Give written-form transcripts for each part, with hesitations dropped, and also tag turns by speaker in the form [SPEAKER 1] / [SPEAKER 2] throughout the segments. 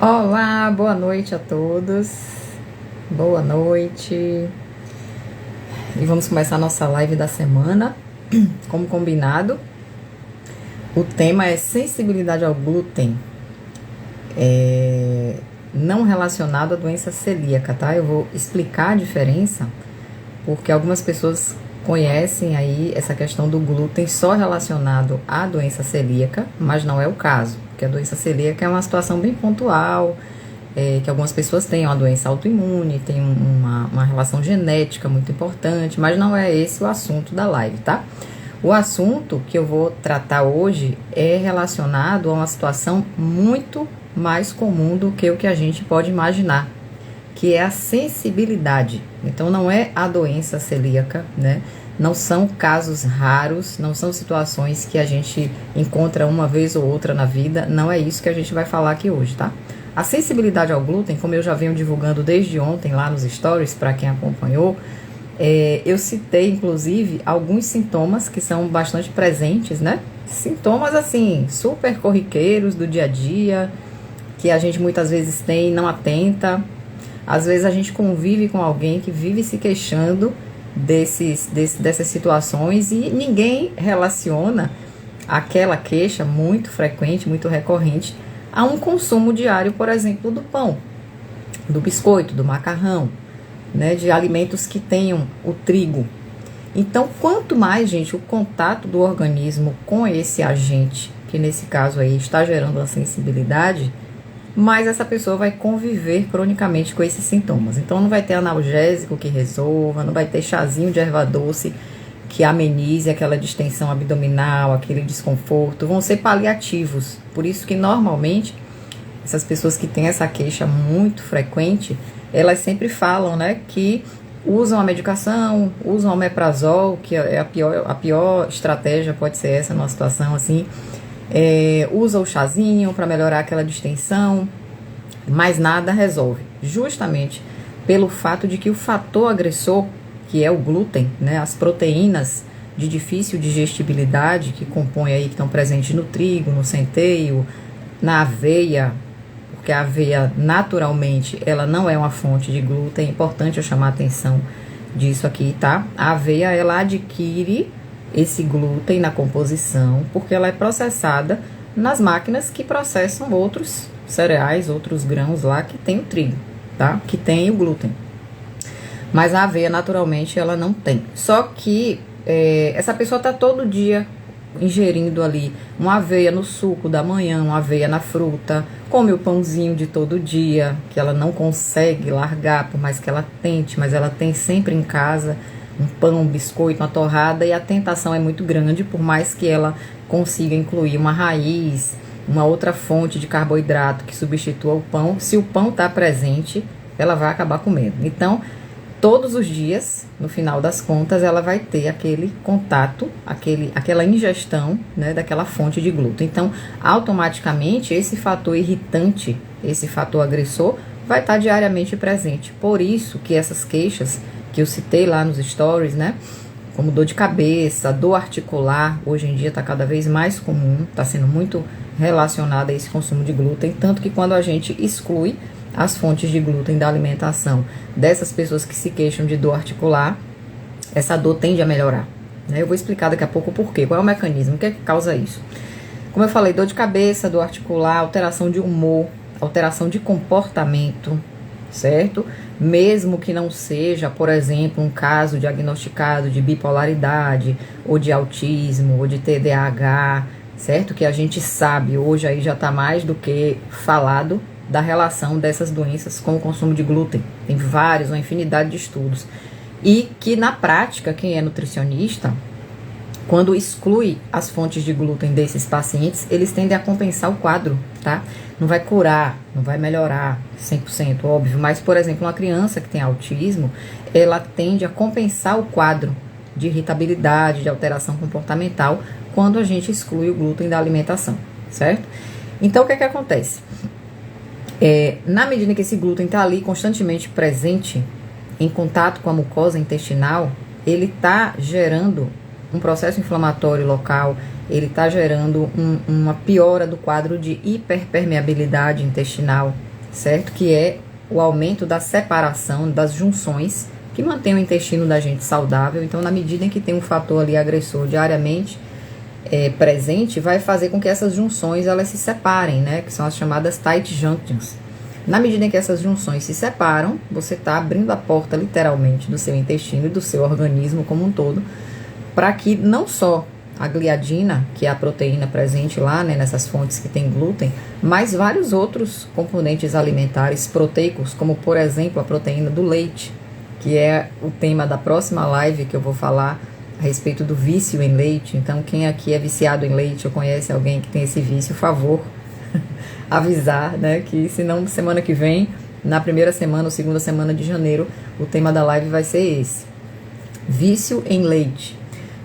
[SPEAKER 1] Olá, boa noite a todos. Boa noite. E vamos começar a nossa live da semana. Como combinado, o tema é sensibilidade ao glúten, não relacionado à doença celíaca, tá? Eu vou explicar a diferença, porque algumas pessoas conhecem aí essa questão do glúten só relacionado à doença celíaca, mas não é o caso, porque a doença celíaca é uma situação bem pontual, que algumas pessoas têm uma doença autoimune, tem uma relação genética muito importante, mas não é esse o assunto da live, tá? O assunto que eu vou tratar hoje é relacionado a uma situação muito mais comum do que o que a gente pode imaginar, que é a sensibilidade. Então não é a doença celíaca, né? Não são casos raros, não são situações que a gente encontra uma vez ou outra na vida, não é isso que a gente vai falar aqui hoje, tá? A sensibilidade ao glúten, como eu já venho divulgando desde ontem lá nos stories, para quem acompanhou, eu citei inclusive alguns sintomas que são bastante presentes, né? Sintomas assim, super corriqueiros do dia a dia, que a gente muitas vezes tem e não atenta. Às vezes a gente convive com alguém que vive se queixando dessas situações e ninguém relaciona aquela queixa muito frequente, muito recorrente, a um consumo diário, por exemplo, do pão, do biscoito, do macarrão, né, de alimentos que tenham o trigo. Então, quanto mais, gente, o contato do organismo com esse agente, que nesse caso aí está gerando a sensibilidade, mais essa pessoa vai conviver cronicamente com esses sintomas. Então não vai ter analgésico que resolva, não vai ter chazinho de erva doce que amenize aquela distensão abdominal, aquele desconforto, vão ser paliativos. Por isso que normalmente essas pessoas que têm essa queixa muito frequente, elas sempre falam, né, que usam a medicação, usam o omeprazol, que é a pior estratégia, pode ser essa numa situação assim. Usa o chazinho para melhorar aquela distensão, mas nada resolve, justamente pelo fato de que o fator agressor, que é o glúten, né, as proteínas de difícil digestibilidade que compõem aí, que estão presentes no trigo, no centeio, na aveia, porque a aveia naturalmente ela não é uma fonte de glúten, é importante eu chamar a atenção disso aqui, tá? A aveia ela adquire esse glúten na composição, porque ela é processada nas máquinas que processam outros cereais, outros grãos lá que tem o trigo, tá? Que tem o glúten. Mas a aveia, naturalmente, ela não tem. Só que essa pessoa tá todo dia ingerindo ali uma aveia no suco da manhã, uma aveia na fruta, come o pãozinho de todo dia, que ela não consegue largar, por mais que ela tente, mas ela tem sempre em casa um pão, um biscoito, uma torrada, e a tentação é muito grande, por mais que ela consiga incluir uma raiz, uma outra fonte de carboidrato que substitua o pão, se o pão está presente, ela vai acabar comendo. Então, todos os dias, no final das contas, ela vai ter aquele contato, aquela ingestão, né, daquela fonte de glúten. Então, automaticamente, esse fator irritante, esse fator agressor, vai estar diariamente presente. Por isso que essas queixas que eu citei lá nos stories, né? Como dor de cabeça, dor articular, hoje em dia está cada vez mais comum, está sendo muito relacionada a esse consumo de glúten, tanto que quando a gente exclui as fontes de glúten da alimentação dessas pessoas que se queixam de dor articular, essa dor tende a melhorar, né? Eu vou explicar daqui a pouco o porquê, qual é o mecanismo, o que é que causa isso. Como eu falei, dor de cabeça, dor articular, alteração de humor, alteração de comportamento, certo? Mesmo que não seja, por exemplo, um caso diagnosticado de bipolaridade, ou de autismo, ou de TDAH, certo? Que a gente sabe, hoje aí já está mais do que falado da relação dessas doenças com o consumo de glúten. Tem vários, uma infinidade de estudos. E que na prática, quem é nutricionista, quando exclui as fontes de glúten desses pacientes, eles tendem a compensar o quadro, tá? Não vai curar, não vai melhorar 100%, óbvio. Mas, por exemplo, uma criança que tem autismo, ela tende a compensar o quadro de irritabilidade, de alteração comportamental, quando a gente exclui o glúten da alimentação, certo? Então, o que é que acontece? Na medida que esse glúten está ali constantemente presente, em contato com a mucosa intestinal, ele está gerando um processo inflamatório local, ele está gerando uma piora do quadro de hiperpermeabilidade intestinal, certo? Que é o aumento da separação das junções que mantém o intestino da gente saudável. Então, na medida em que tem um fator ali agressor diariamente presente, vai fazer com que essas junções elas se separem, né? Que são as chamadas tight junctions. Na medida em que essas junções se separam, você está abrindo a porta literalmente do seu intestino e do seu organismo como um todo, para que não só a gliadina, que é a proteína presente lá, né, nessas fontes que tem glúten, mas vários outros componentes alimentares proteicos, como por exemplo a proteína do leite, que é o tema da próxima live que eu vou falar a respeito do vício em leite. Então, quem aqui é viciado em leite ou conhece alguém que tem esse vício, por favor, avisar, né, que senão semana que vem, na primeira semana ou segunda semana de janeiro, o tema da live vai ser esse: vício em leite.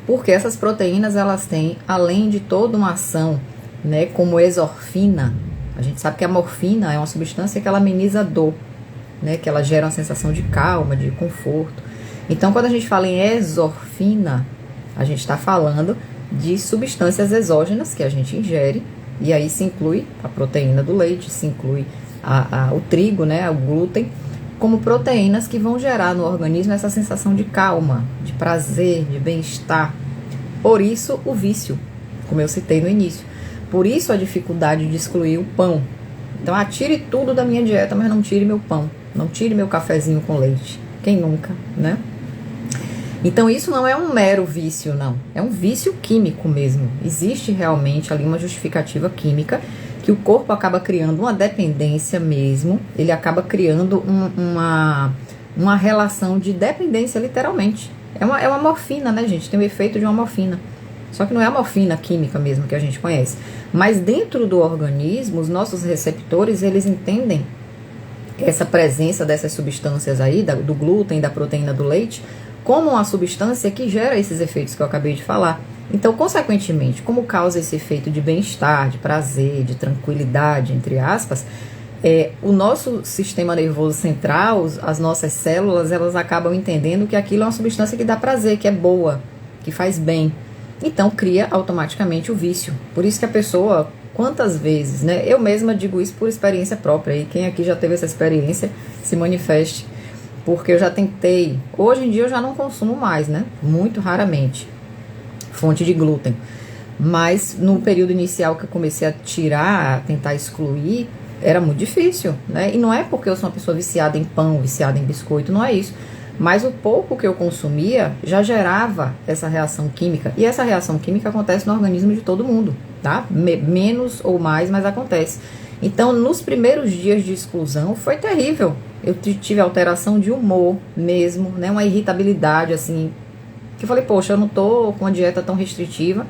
[SPEAKER 1] Porque essas proteínas, elas têm, além de toda uma ação, né, como exorfina. A gente sabe que a morfina é uma substância que ela ameniza a dor, né, que ela gera uma sensação de calma, de conforto. Então, quando a gente fala em exorfina, a gente está falando de substâncias exógenas que a gente ingere, e aí se inclui a proteína do leite, se inclui o trigo, né, o glúten, como proteínas que vão gerar no organismo essa sensação de calma, de prazer, de bem-estar. Por isso o vício, como eu citei no início. Por isso a dificuldade de excluir o pão. Então, tire tudo da minha dieta, mas não tire meu pão, não tire meu cafezinho com leite. Quem nunca, né? Então isso não é um mero vício, não. É um vício químico mesmo. Existe realmente ali uma justificativa química que o corpo acaba criando uma dependência mesmo, ele acaba criando uma relação de dependência, literalmente. É uma morfina, né, gente? Tem o efeito de uma morfina. Só que não é a morfina química mesmo que a gente conhece. Mas dentro do organismo, os nossos receptores, eles entendem essa presença dessas substâncias aí, do glúten, da proteína do leite, como uma substância que gera esses efeitos que eu acabei de falar. Então, consequentemente, como causa esse efeito de bem-estar, de prazer, de tranquilidade, entre aspas, o nosso sistema nervoso central, as nossas células, elas acabam entendendo que aquilo é uma substância que dá prazer, que é boa, que faz bem. Então, cria automaticamente o vício. Por isso que a pessoa, quantas vezes, né? Eu mesma digo isso por experiência própria, e quem aqui já teve essa experiência, se manifeste, porque eu já tentei. Hoje em dia eu já não consumo mais, né? Muito raramente fonte de glúten, mas no período inicial que eu comecei a tirar, a tentar excluir, era muito difícil, né? E não é porque eu sou uma pessoa viciada em pão, viciada em biscoito, não é isso, mas o pouco que eu consumia já gerava essa reação química, e essa reação química acontece no organismo de todo mundo, tá? Menos ou mais, mas acontece. Então, nos primeiros dias de exclusão foi terrível. Eu tive alteração de humor mesmo, né? Uma irritabilidade, assim, que eu falei, poxa, eu não tô com uma dieta tão restritiva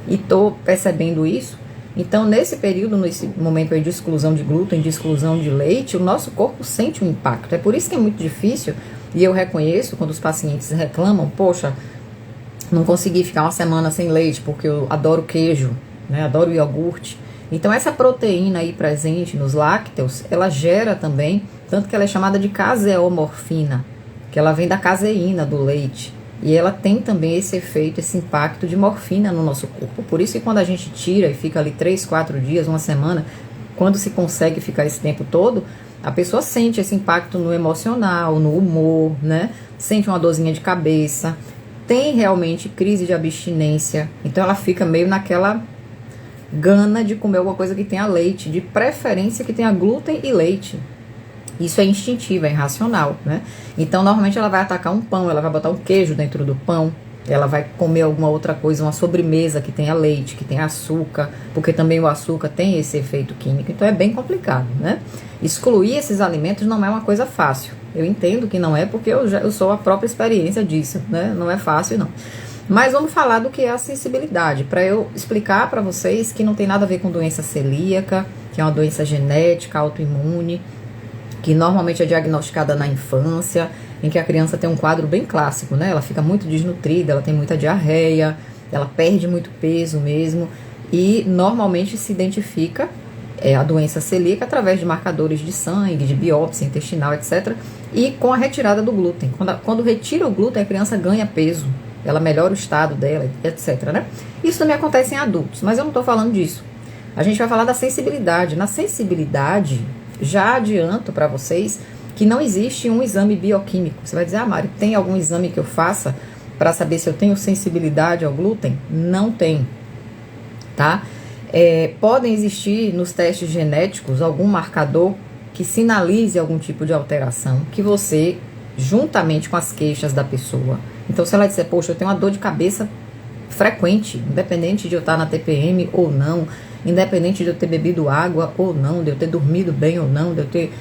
[SPEAKER 1] e tô percebendo isso. Então, nesse período, nesse momento aí de exclusão de glúten, de exclusão de leite, o nosso corpo sente um impacto. É por isso que é muito difícil, e eu reconheço quando os pacientes reclamam, poxa, não consegui ficar uma semana sem leite, porque eu adoro queijo, né? Adoro iogurte. Então, essa proteína aí presente nos lácteos, ela gera também, tanto que ela é chamada de caseomorfina, que ela vem da caseína do leite. E ela tem também esse efeito, esse impacto de morfina no nosso corpo. Por isso que quando a gente tira e fica ali 3, 4 dias, uma semana, quando se consegue ficar esse tempo todo, a pessoa sente esse impacto no emocional, no humor, né? Sente uma dorzinha de cabeça, tem realmente crise de abstinência. Então ela fica meio naquela gana de comer alguma coisa que tenha leite, de preferência que tenha glúten e leite. Isso é instintivo, é irracional, né? Então, normalmente ela vai atacar um pão, ela vai botar um queijo dentro do pão, ela vai comer alguma outra coisa, uma sobremesa que tenha leite, que tenha açúcar, porque também o açúcar tem esse efeito químico, então é bem complicado, né? Excluir esses alimentos não é uma coisa fácil. Eu entendo que não é, porque eu sou a própria experiência disso, né? Não é fácil, não. Mas vamos falar do que é a sensibilidade, para eu explicar para vocês que não tem nada a ver com doença celíaca, que é uma doença genética, autoimune, que normalmente é diagnosticada na infância, em que a criança tem um quadro bem clássico, né? Ela fica muito desnutrida, ela tem muita diarreia, ela perde muito peso mesmo, e normalmente se identifica a doença celíaca através de marcadores de sangue, de biópsia intestinal, etc. E com a retirada do glúten. Quando retira o glúten, a criança ganha peso, ela melhora o estado dela, etc, né? Isso também acontece em adultos, mas eu não estou falando disso. A gente vai falar da sensibilidade. Na sensibilidade, já adianto para vocês que não existe um exame bioquímico. Você vai dizer, ah, Mari, tem algum exame que eu faça para saber se eu tenho sensibilidade ao glúten? Não tem, tá? Podem existir nos testes genéticos algum marcador que sinalize algum tipo de alteração que você, juntamente com as queixas da pessoa. Então, se ela disser, poxa, eu tenho uma dor de cabeça frequente, independente de eu estar na TPM ou não, independente de eu ter bebido água ou não, de eu ter dormido bem ou não, de eu ter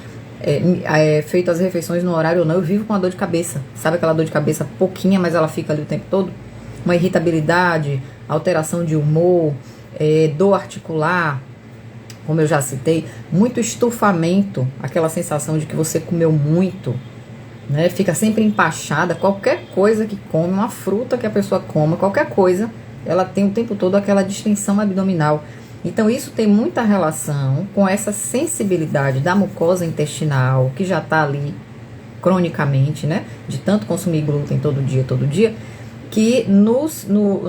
[SPEAKER 1] feito as refeições no horário ou não, eu vivo com uma dor de cabeça. Sabe aquela dor de cabeça pouquinha, mas ela fica ali o tempo todo? Uma irritabilidade, alteração de humor, dor articular, como eu já citei, muito estufamento, aquela sensação de que você comeu muito, né? Fica sempre empachada, qualquer coisa que come, uma fruta que a pessoa coma, qualquer coisa, ela tem o tempo todo aquela distensão abdominal. Então isso tem muita relação com essa sensibilidade da mucosa intestinal, que já está ali cronicamente, né? De tanto consumir glúten todo dia, que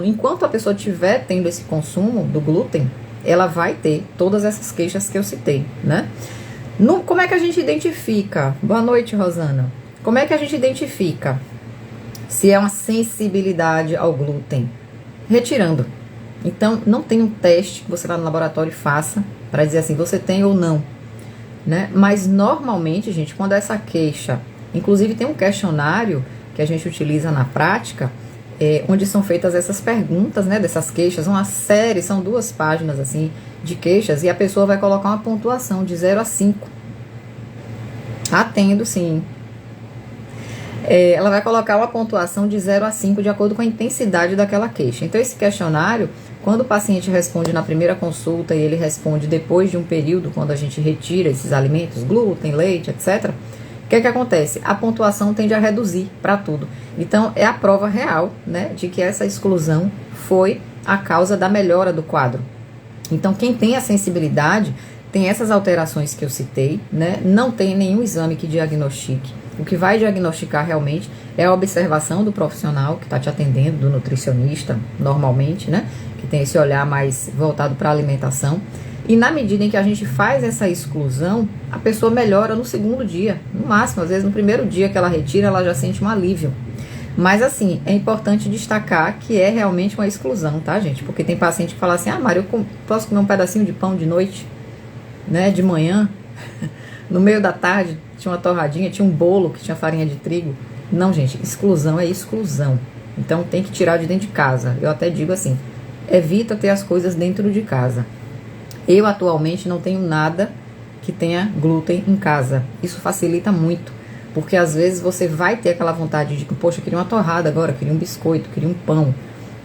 [SPEAKER 1] enquanto a pessoa estiver tendo esse consumo do glúten, ela vai ter todas essas queixas que eu citei, né? Como é que a gente identifica? Boa noite, Rosana. Como é que a gente identifica se é uma sensibilidade ao glúten? Retirando. Então, não tem um teste que você lá no laboratório faça para dizer assim, você tem ou não, né? Mas, normalmente, gente, quando essa queixa... Inclusive, tem um questionário que a gente utiliza na prática, onde são feitas essas perguntas, né, dessas queixas, uma série, são 2 páginas, assim, de queixas, e a pessoa vai colocar uma pontuação de 0 a 5. Atendo, sim. Ela vai colocar uma pontuação de 0 a 5 de acordo com a intensidade daquela queixa. Então, esse questionário, quando o paciente responde na primeira consulta e ele responde depois de um período, quando a gente retira esses alimentos, glúten, leite, etc., o que acontece? A pontuação tende a reduzir para tudo. Então, é a prova real, né, de que essa exclusão foi a causa da melhora do quadro. Então, quem tem a sensibilidade tem essas alterações que eu citei, né, não tem nenhum exame que diagnostique. O que vai diagnosticar realmente é a observação do profissional que está te atendendo, do nutricionista, normalmente, né, que tem esse olhar mais voltado para a alimentação. E na medida em que a gente faz essa exclusão, a pessoa melhora no segundo dia, no máximo, às vezes no primeiro dia que ela retira, ela já sente um alívio. Mas assim, é importante destacar que é realmente uma exclusão, tá, gente? Porque tem paciente que fala assim, ah, Mário, eu posso comer um pedacinho de pão de noite, né, de manhã, no meio da tarde, tinha uma torradinha, tinha um bolo que tinha farinha de trigo. Não, gente, exclusão é exclusão. Então tem que tirar de dentro de casa. Eu até digo assim, evita ter as coisas dentro de casa. Eu atualmente não tenho nada que tenha glúten em casa. Isso facilita muito, porque às vezes você vai ter aquela vontade de que, poxa, eu queria uma torrada agora, eu queria um biscoito, eu queria um pão,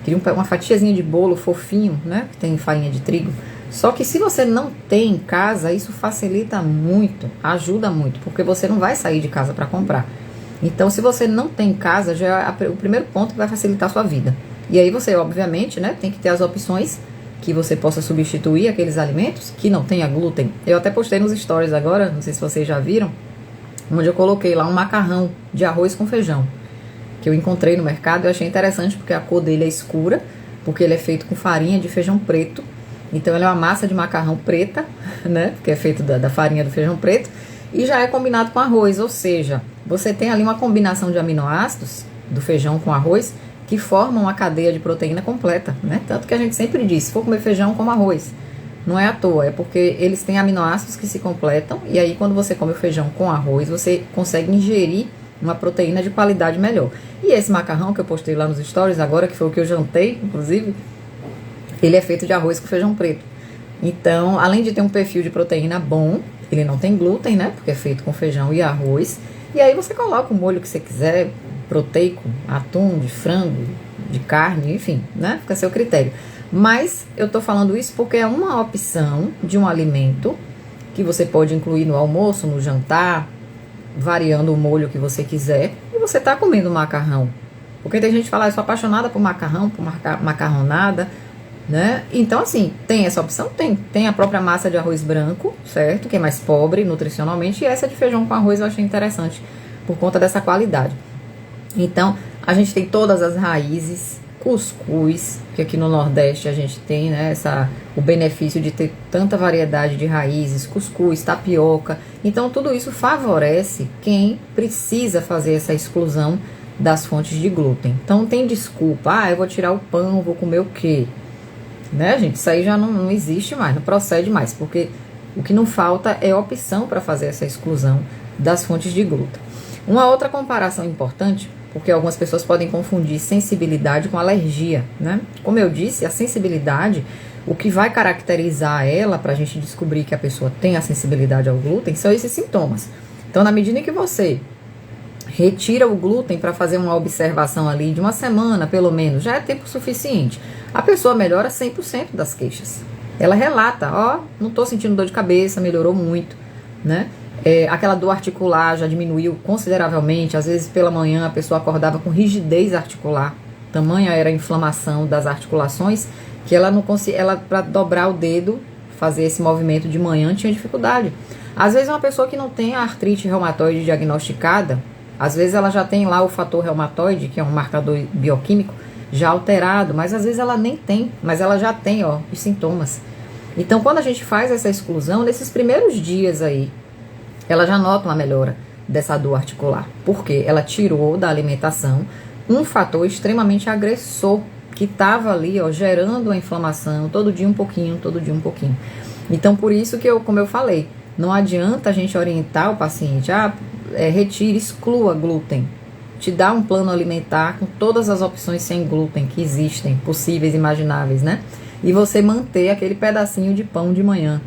[SPEAKER 1] queria uma fatiazinha de bolo fofinho, né, que tem farinha de trigo. Só que se você não tem em casa, isso facilita muito, ajuda muito, porque você não vai sair de casa para comprar. Então, se você não tem em casa, já é o primeiro ponto que vai facilitar a sua vida. E aí você, obviamente, né, tem que ter as opções que você possa substituir aqueles alimentos que não tenha glúten. Eu até postei nos stories agora, não sei se vocês já viram, onde eu coloquei lá um macarrão de arroz com feijão, que eu encontrei no mercado. Eu achei interessante porque a cor dele é escura, porque ele é feito com farinha de feijão preto. Então ele é uma massa de macarrão preta, né, que é feito da farinha do feijão preto, e já é combinado com arroz, ou seja, você tem ali uma combinação de aminoácidos do feijão com arroz, que formam uma cadeia de proteína completa, né? Tanto que a gente sempre diz, se for comer feijão, coma arroz. Não é à toa, é porque eles têm aminoácidos que se completam, e aí quando você come o feijão com arroz, você consegue ingerir uma proteína de qualidade melhor. E esse macarrão que eu postei lá nos stories agora, que foi o que eu jantei, inclusive, ele é feito de arroz com feijão preto. Então, além de ter um perfil de proteína bom, ele não tem glúten, né? Porque é feito com feijão e arroz. E aí você coloca o molho que você quiser, proteico, atum, de frango, de carne, enfim, né? Fica a seu critério. Mas eu tô falando isso porque é uma opção de um alimento que você pode incluir no almoço, no jantar, variando o molho que você quiser, e você tá comendo macarrão. Porque tem gente que fala, eu sou apaixonada por macarrão, por macarronada, né? Então, assim, tem essa opção? Tem a própria massa de arroz branco, certo? Que é mais pobre nutricionalmente, e essa de feijão com arroz eu achei interessante, por conta dessa qualidade. Então, a gente tem todas as raízes cuscuz, que aqui no Nordeste a gente tem, né, o benefício de ter tanta variedade de raízes, cuscuz, tapioca. Então tudo isso favorece quem precisa fazer essa exclusão das fontes de glúten. Então não tem desculpa, eu vou tirar o pão, vou comer o quê? Né, gente? Isso aí já não existe mais, não procede mais, porque o que não falta é opção para fazer essa exclusão das fontes de glúten. Uma outra comparação importante, porque algumas pessoas podem confundir sensibilidade com alergia, né? Como eu disse, a sensibilidade, o que vai caracterizar ela para a gente descobrir que a pessoa tem a sensibilidade ao glúten são esses sintomas. Então, na medida em que você retira o glúten para fazer uma observação ali de uma semana, pelo menos, já é tempo suficiente. A pessoa melhora 100% das queixas. Ela relata, não estou sentindo dor de cabeça, melhorou muito, né? Aquela dor articular já diminuiu consideravelmente. Às vezes pela manhã a pessoa acordava com rigidez articular. Tamanha era a inflamação das articulações que ela não conseguia, ela para dobrar o dedo, fazer esse movimento de manhã tinha dificuldade. Às vezes uma pessoa que não tem a artrite reumatoide diagnosticada, às vezes ela já tem lá o fator reumatoide, que é um marcador bioquímico, já alterado, mas às vezes ela nem tem, mas ela já tem, os sintomas. Então, quando a gente faz essa exclusão, nesses primeiros dias aí, ela já nota uma melhora dessa dor articular. Porque ela tirou da alimentação um fator extremamente agressor, que estava ali, gerando a inflamação, todo dia um pouquinho, todo dia um pouquinho. Então, por isso que como eu falei, não adianta a gente orientar o paciente, retire, exclua glúten. Te dá um plano alimentar com todas as opções sem glúten que existem, possíveis, imagináveis, né? E você manter aquele pedacinho de pão de manhã,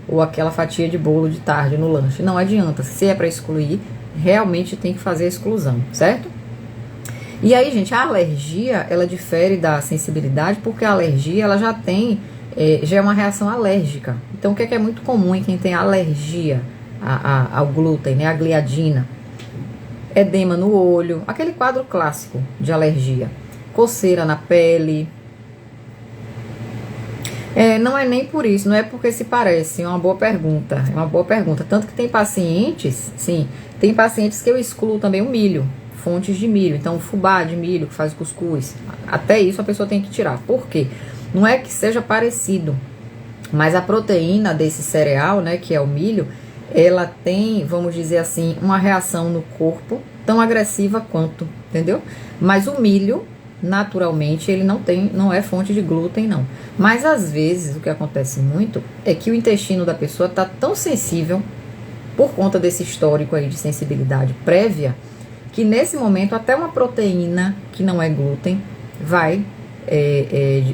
[SPEAKER 1] ou aquela fatia de bolo de tarde no lanche. Não adianta, se é para excluir, realmente tem que fazer a exclusão, certo? E aí, gente, a alergia, ela difere da sensibilidade, porque a alergia, ela já é uma reação alérgica. Então, o que é muito comum em quem tem alergia ao glúten, né, a gliadina? Edema no olho, aquele quadro clássico de alergia. Coceira na pele. Não é nem por isso, não é porque se parece, é uma boa pergunta, tanto que tem pacientes, tem pacientes que eu excluo também o milho, fontes de milho, então o fubá de milho que faz o cuscuz, até isso a pessoa tem que tirar. Por quê? Não é que seja parecido, mas a proteína desse cereal, né, que é o milho, ela tem, vamos dizer assim, uma reação no corpo tão agressiva quanto, entendeu? Mas o milho, naturalmente, ele não é fonte de glúten, não. Mas às vezes o que acontece muito é que o intestino da pessoa está tão sensível, por conta desse histórico aí de sensibilidade prévia, que nesse momento até uma proteína que não é glúten vai,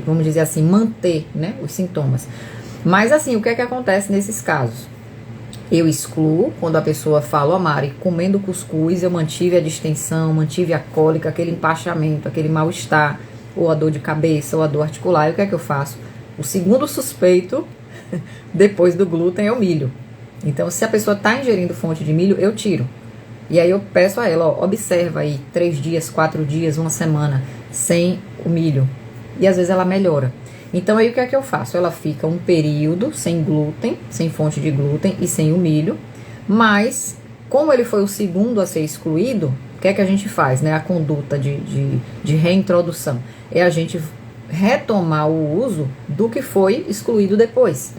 [SPEAKER 1] vamos dizer assim, manter, né, os sintomas. Mas assim, o que é que acontece nesses casos? Eu excluo, quando a pessoa fala, Mari, comendo cuscuz eu mantive a distensão, mantive a cólica, aquele empachamento, aquele mal-estar, ou a dor de cabeça, ou a dor articular. E o que é que eu faço? O segundo suspeito, depois do glúten, é o milho. Então, se a pessoa está ingerindo fonte de milho, eu tiro. E aí eu peço a ela, observa aí 3 dias, 4 dias, uma semana, sem o milho. E às vezes ela melhora. Então aí o que é que eu faço? Ela fica um período sem glúten, sem fonte de glúten e sem o milho, mas como ele foi o segundo a ser excluído, o que é que a gente faz, né? A conduta de reintrodução é a gente retomar o uso do que foi excluído depois,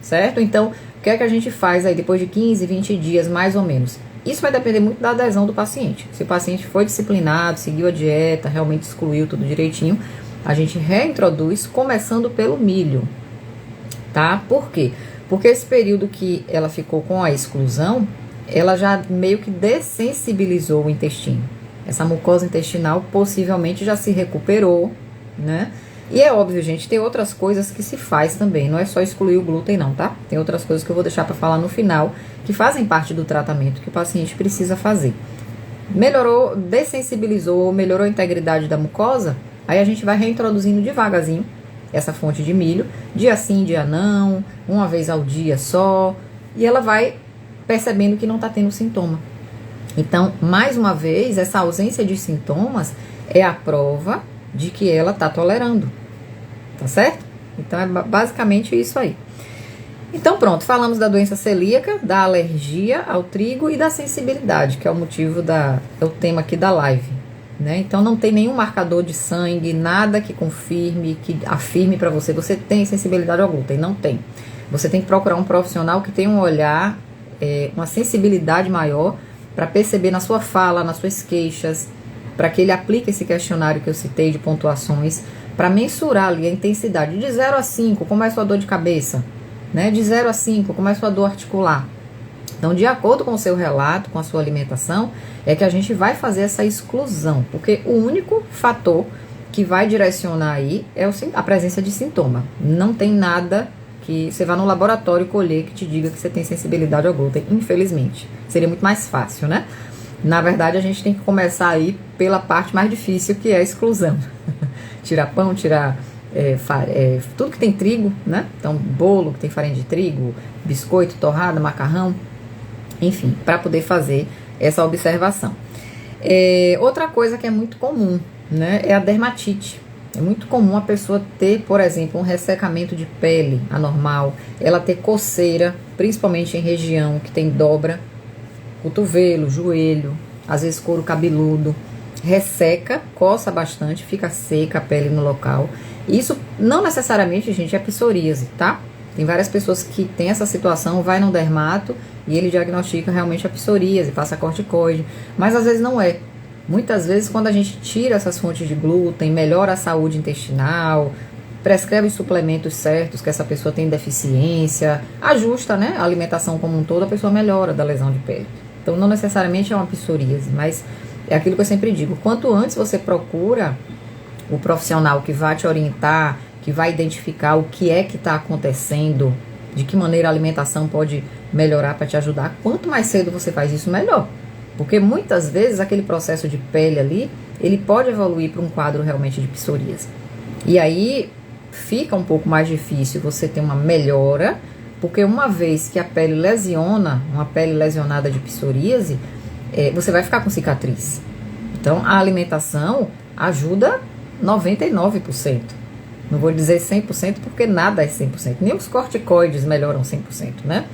[SPEAKER 1] certo? Então, o que é que a gente faz aí depois de 15, 20 dias, mais ou menos? Isso vai depender muito da adesão do paciente. Se o paciente foi disciplinado, seguiu a dieta, realmente excluiu tudo direitinho, a gente reintroduz começando pelo milho, tá? Por quê? Porque esse período que ela ficou com a exclusão, ela já meio que dessensibilizou o intestino. Essa mucosa intestinal possivelmente já se recuperou, né? E é óbvio, gente, tem outras coisas que se faz também, não é só excluir o glúten não, tá? Tem outras coisas que eu vou deixar para falar no final, que fazem parte do tratamento que o paciente precisa fazer. Melhorou, dessensibilizou, melhorou a integridade da mucosa, aí a gente vai reintroduzindo devagarzinho essa fonte de milho, dia sim, dia não, uma vez ao dia só, e ela vai percebendo que não está tendo sintoma. Então, mais uma vez, essa ausência de sintomas é a prova de que ela está tolerando, tá certo? Então, é basicamente isso aí. Então, pronto, falamos da doença celíaca, da alergia ao trigo e da sensibilidade, que é o motivo é o tema aqui da live. né? Então não tem nenhum marcador de sangue, nada que confirme, que afirme para você, você tem sensibilidade ao glúten, não tem. Você tem que procurar um profissional que tenha um olhar, uma sensibilidade maior para perceber na sua fala, nas suas queixas, para que ele aplique esse questionário que eu citei de pontuações, para mensurar ali a intensidade. De 0 a 5, como é a sua dor de cabeça? Né? De 0 a 5, como é a sua dor articular? Então, de acordo com o seu relato, com a sua alimentação, é que a gente vai fazer essa exclusão, porque o único fator que vai direcionar aí é a presença de sintoma. Não tem nada que você vá no laboratório colher que te diga que você tem sensibilidade ao glúten, infelizmente. Seria muito mais fácil, né? Na verdade, a gente tem que começar aí pela parte mais difícil, que é a exclusão. Tirar pão, tirar tudo que tem trigo, né? Então, bolo que tem farinha de trigo, biscoito, torrada, macarrão, enfim, para poder fazer essa observação. Outra coisa que é muito comum, né, é a dermatite. É muito comum a pessoa ter, por exemplo, um ressecamento de pele anormal, ela ter coceira, principalmente em região que tem dobra, cotovelo, joelho, às vezes couro cabeludo, resseca, coça bastante, fica seca a pele no local. Isso não necessariamente, gente, é psoríase, tá? Tem várias pessoas que têm essa situação, vai no dermato e ele diagnostica realmente a psoríase, passa corticoide, mas às vezes não é. Muitas vezes, quando a gente tira essas fontes de glúten, melhora a saúde intestinal, prescreve os suplementos certos que essa pessoa tem deficiência, ajusta, né, a alimentação como um todo, a pessoa melhora da lesão de pele. Então, não necessariamente é uma psoríase, mas é aquilo que eu sempre digo. Quanto antes você procura o profissional que vai te orientar, que vai identificar o que é que está acontecendo, de que maneira a alimentação pode melhorar para te ajudar, quanto mais cedo você faz isso, melhor. Porque muitas vezes aquele processo de pele ali, ele pode evoluir para um quadro realmente de psoríase. E aí fica um pouco mais difícil você ter uma melhora, porque uma vez que a pele lesiona, uma pele lesionada de psoríase, você vai ficar com cicatriz. Então a alimentação ajuda 99%. Não vou dizer 100% porque nada é 100%. Nem os corticoides melhoram 100%, né?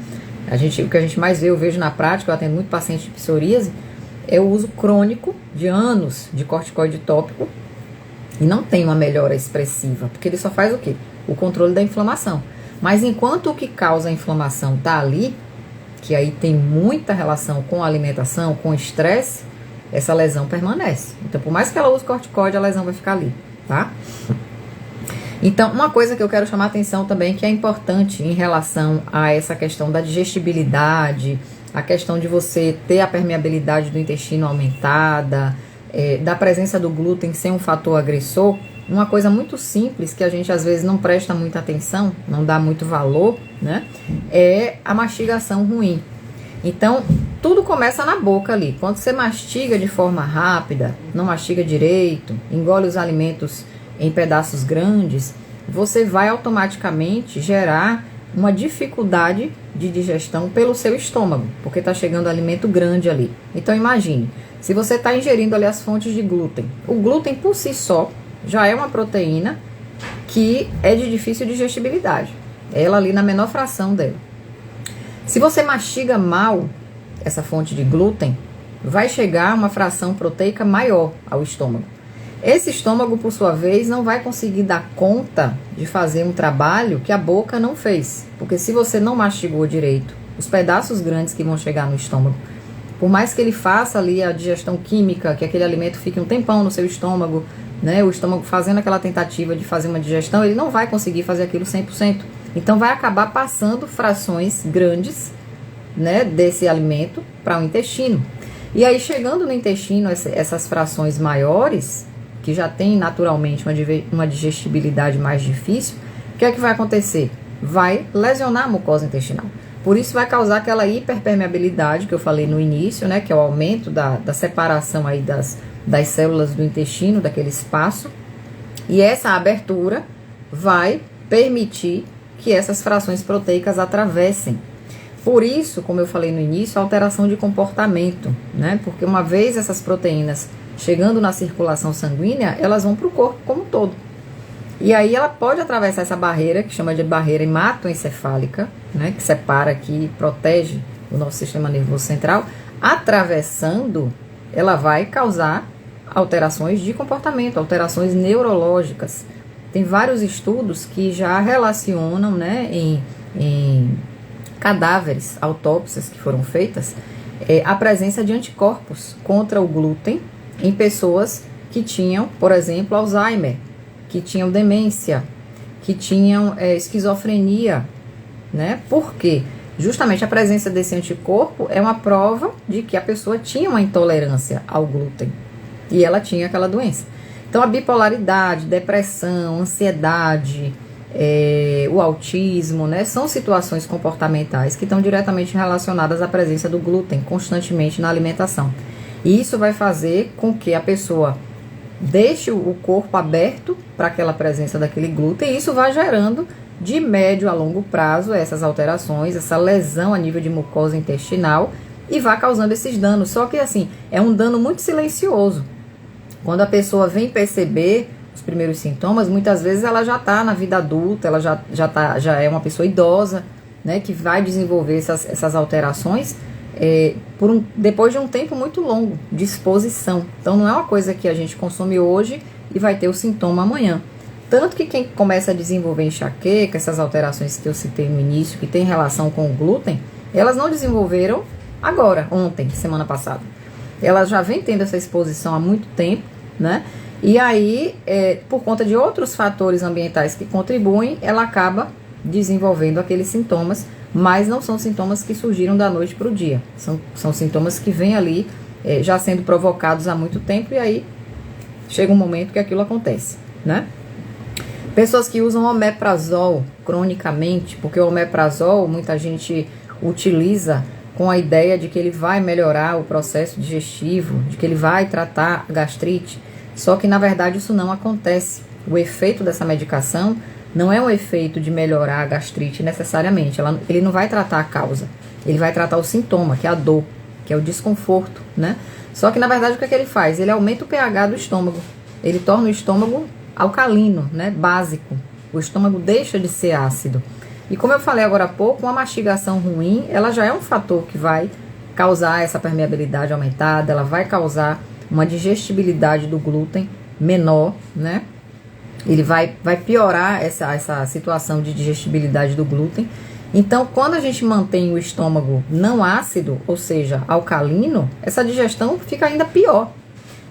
[SPEAKER 1] O que a gente mais vê, eu vejo na prática, eu atendo muito paciente de psoríase, é o uso crônico de anos de corticoide tópico e não tem uma melhora expressiva, porque ele só faz o quê? O controle da inflamação. Mas enquanto o que causa a inflamação tá ali, que aí tem muita relação com a alimentação, com o estresse, essa lesão permanece. Então, por mais que ela use corticoide, a lesão vai ficar ali, tá? Então, uma coisa que eu quero chamar a atenção também, que é importante em relação a essa questão da digestibilidade, a questão de você ter a permeabilidade do intestino aumentada, da presença do glúten ser um fator agressor, uma coisa muito simples que a gente às vezes não presta muita atenção, não dá muito valor, né? É a mastigação ruim. Então, tudo começa na boca ali. Quando você mastiga de forma rápida, não mastiga direito, engole os alimentos em pedaços grandes, você vai automaticamente gerar uma dificuldade de digestão pelo seu estômago, porque está chegando alimento grande ali. Então imagine, se você está ingerindo ali as fontes de glúten, o glúten por si só já é uma proteína que é de difícil digestibilidade, ela ali na menor fração dela. Se você mastiga mal essa fonte de glúten, vai chegar uma fração proteica maior ao estômago. Esse estômago, por sua vez, não vai conseguir dar conta de fazer um trabalho que a boca não fez. Porque se você não mastigou direito, os pedaços grandes que vão chegar no estômago, por mais que ele faça ali a digestão química, que aquele alimento fique um tempão no seu estômago, né, o estômago fazendo aquela tentativa de fazer uma digestão, ele não vai conseguir fazer aquilo 100%. Então vai acabar passando frações grandes, né, desse alimento para o intestino. E aí chegando no intestino, essas frações maiores, que já tem naturalmente uma digestibilidade mais difícil, o que é que vai acontecer? Vai lesionar a mucosa intestinal. Por isso vai causar aquela hiperpermeabilidade que eu falei no início, né, que é o aumento da separação aí das células do intestino, daquele espaço. E essa abertura vai permitir que essas frações proteicas atravessem. Por isso, como eu falei no início, a alteração de comportamento, né? Porque uma vez essas proteínas chegando na circulação sanguínea, elas vão para o corpo como um todo. E aí ela pode atravessar essa barreira, que chama de barreira hematoencefálica, né? Que separa aqui, protege o nosso sistema nervoso central. Atravessando, ela vai causar alterações de comportamento, alterações neurológicas. Tem vários estudos que já relacionam, né, em cadáveres, autópsias que foram feitas, a presença de anticorpos contra o glúten em pessoas que tinham, por exemplo, Alzheimer, que tinham demência, que tinham esquizofrenia, né? Por quê? Justamente a presença desse anticorpo é uma prova de que a pessoa tinha uma intolerância ao glúten e ela tinha aquela doença. Então, a bipolaridade, depressão, ansiedade, o autismo, né, são situações comportamentais que estão diretamente relacionadas à presença do glúten constantemente na alimentação. E isso vai fazer com que a pessoa deixe o corpo aberto para aquela presença daquele glúten, e isso vai gerando de médio a longo prazo essas alterações, essa lesão a nível de mucosa intestinal, e vai causando esses danos. Só que assim, é um dano muito silencioso. Quando a pessoa vem perceber os primeiros sintomas, muitas vezes ela já está na vida adulta, ela já é uma pessoa idosa, né, que vai desenvolver essas alterações depois de um tempo muito longo de exposição. Então não é uma coisa que a gente consome hoje e vai ter o sintoma amanhã. Tanto que quem começa a desenvolver enxaqueca, essas alterações que eu citei no início, que tem relação com o glúten, elas não desenvolveram agora, ontem, semana passada. Elas já vem tendo essa exposição há muito tempo, né? E aí, por conta de outros fatores ambientais que contribuem, ela acaba desenvolvendo aqueles sintomas, mas não são sintomas que surgiram da noite para o dia. São sintomas que vêm ali já sendo provocados há muito tempo, e aí chega um momento que aquilo acontece, né? Pessoas que usam omeprazol cronicamente, porque o omeprazol muita gente utiliza com a ideia de que ele vai melhorar o processo digestivo, de que ele vai tratar a gastrite. Só que, na verdade, isso não acontece. O efeito dessa medicação não é um efeito de melhorar a gastrite necessariamente. Ele não vai tratar a causa. Ele vai tratar o sintoma, que é a dor, que é o desconforto, né? Só que, na verdade, o que é que ele faz? Ele aumenta o pH do estômago. Ele torna o estômago alcalino, né? Básico. O estômago deixa de ser ácido. E como eu falei agora há pouco, uma mastigação ruim, ela já é um fator que vai causar essa permeabilidade aumentada, ela vai causar uma digestibilidade do glúten menor, né? Ele vai piorar essa situação de digestibilidade do glúten. Então, quando a gente mantém o estômago não ácido, ou seja, alcalino, essa digestão fica ainda pior.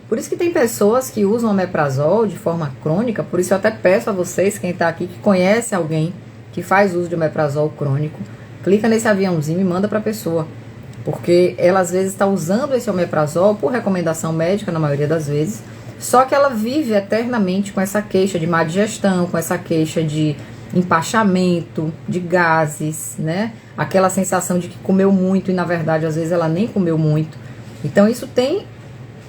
[SPEAKER 1] Por isso que tem pessoas que usam omeprazol de forma crônica, por isso eu até peço a vocês, quem está aqui, que conhece alguém que faz uso de omeprazol crônico, clica nesse aviãozinho e manda para a pessoa. Porque ela às vezes está usando esse omeprazol por recomendação médica, na maioria das vezes, só que ela vive eternamente com essa queixa de má digestão, com essa queixa de empachamento, de gases, né? Aquela sensação de que comeu muito e na verdade às vezes ela nem comeu muito. Então isso tem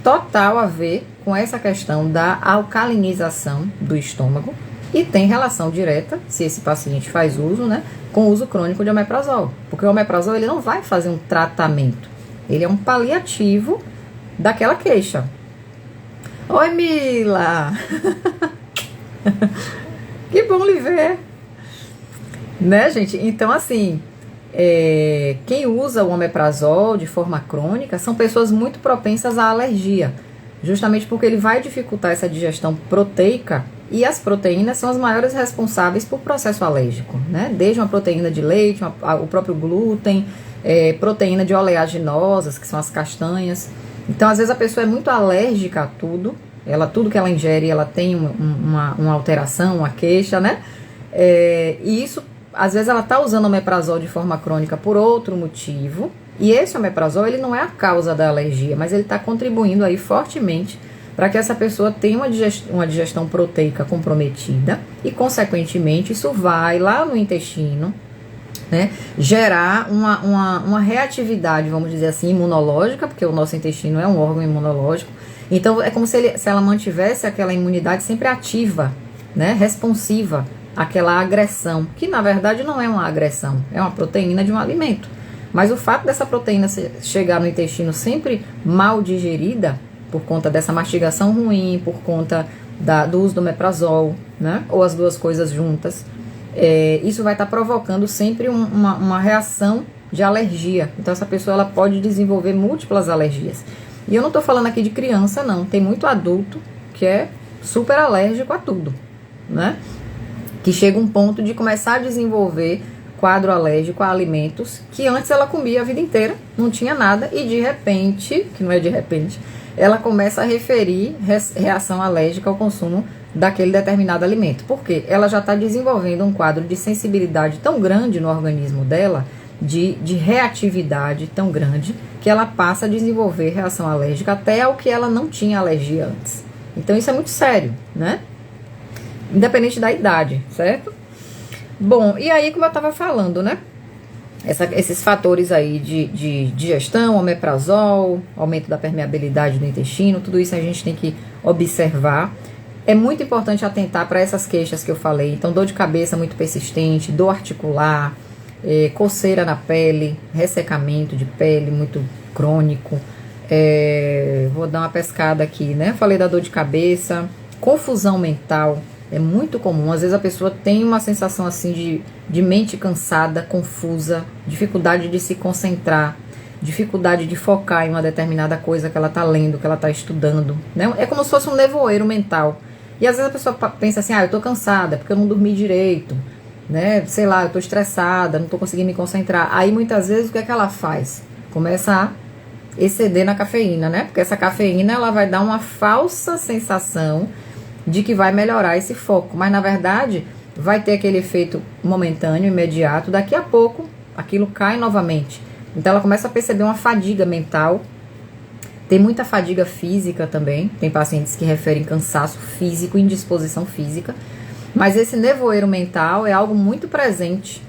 [SPEAKER 1] total a ver com essa questão da alcalinização do estômago e tem relação direta, se esse paciente faz uso, né, com o uso crônico de omeprazol. Porque o omeprazol ele não vai fazer um tratamento, ele é um paliativo daquela queixa. Oi, Mila! Que bom lhe ver! Né, gente? Então, assim, quem usa o omeprazol de forma crônica são pessoas muito propensas à alergia, justamente porque ele vai dificultar essa digestão proteica, e as proteínas são as maiores responsáveis por processo alérgico, né? Desde uma proteína de leite, o próprio glúten, proteína de oleaginosas, que são as castanhas. Então, às vezes a pessoa é muito alérgica a tudo, tudo que ela ingere, ela tem uma alteração, uma queixa, né? E isso, às vezes ela está usando omeprazol de forma crônica por outro motivo, e esse omeprazol, ele não é a causa da alergia, mas ele está contribuindo aí fortemente para que essa pessoa tenha uma digestão proteica comprometida e, consequentemente, isso vai lá no intestino, né, gerar uma reatividade, vamos dizer assim, imunológica, porque o nosso intestino é um órgão imunológico. Então, é como se ela mantivesse aquela imunidade sempre ativa, né, responsiva àquela agressão, que na verdade não é uma agressão, é uma proteína de um alimento. Mas o fato dessa proteína chegar no intestino sempre mal digerida, por conta dessa mastigação ruim, por conta do uso do omeprazol, né, ou as duas coisas juntas, isso vai estar provocando sempre uma reação de alergia. Então essa pessoa ela pode desenvolver múltiplas alergias. E eu não tô falando aqui de criança, não. Tem muito adulto que é super alérgico a tudo, né? Que chega um ponto de começar a desenvolver quadro alérgico a alimentos que antes ela comia a vida inteira, não tinha nada, e de repente, que não é de repente, ela começa a referir reação alérgica ao consumo daquele determinado alimento. Porque ela já está desenvolvendo um quadro de sensibilidade tão grande no organismo dela, de reatividade tão grande, que ela passa a desenvolver reação alérgica até ao que ela não tinha alergia antes. Então isso é muito sério, né? Independente da idade, certo? Bom, e aí, como eu estava falando, né? Esses fatores aí de digestão, omeprazol, aumento da permeabilidade do intestino, tudo isso a gente tem que observar. É muito importante atentar para essas queixas que eu falei. Então, dor de cabeça muito persistente, dor articular, coceira na pele, ressecamento de pele muito crônico. Vou dar uma pescada aqui, né? Falei da dor de cabeça, confusão mental. É muito comum, às vezes a pessoa tem uma sensação assim de mente cansada, confusa, dificuldade de se concentrar, dificuldade de focar em uma determinada coisa que ela está lendo, que ela está estudando, né? É como se fosse um nevoeiro mental. E às vezes a pessoa pensa assim, eu tô cansada porque eu não dormi direito, né? Sei lá, eu tô estressada, não tô conseguindo me concentrar. Aí muitas vezes o que é que ela faz? Começa a exceder na cafeína, né? Porque essa cafeína ela vai dar uma falsa sensação de que vai melhorar esse foco, mas na verdade vai ter aquele efeito momentâneo, imediato, daqui a pouco aquilo cai novamente. Então ela começa a perceber uma fadiga mental, tem muita fadiga física também, tem pacientes que referem cansaço físico, indisposição física, mas esse nevoeiro mental é algo muito presente.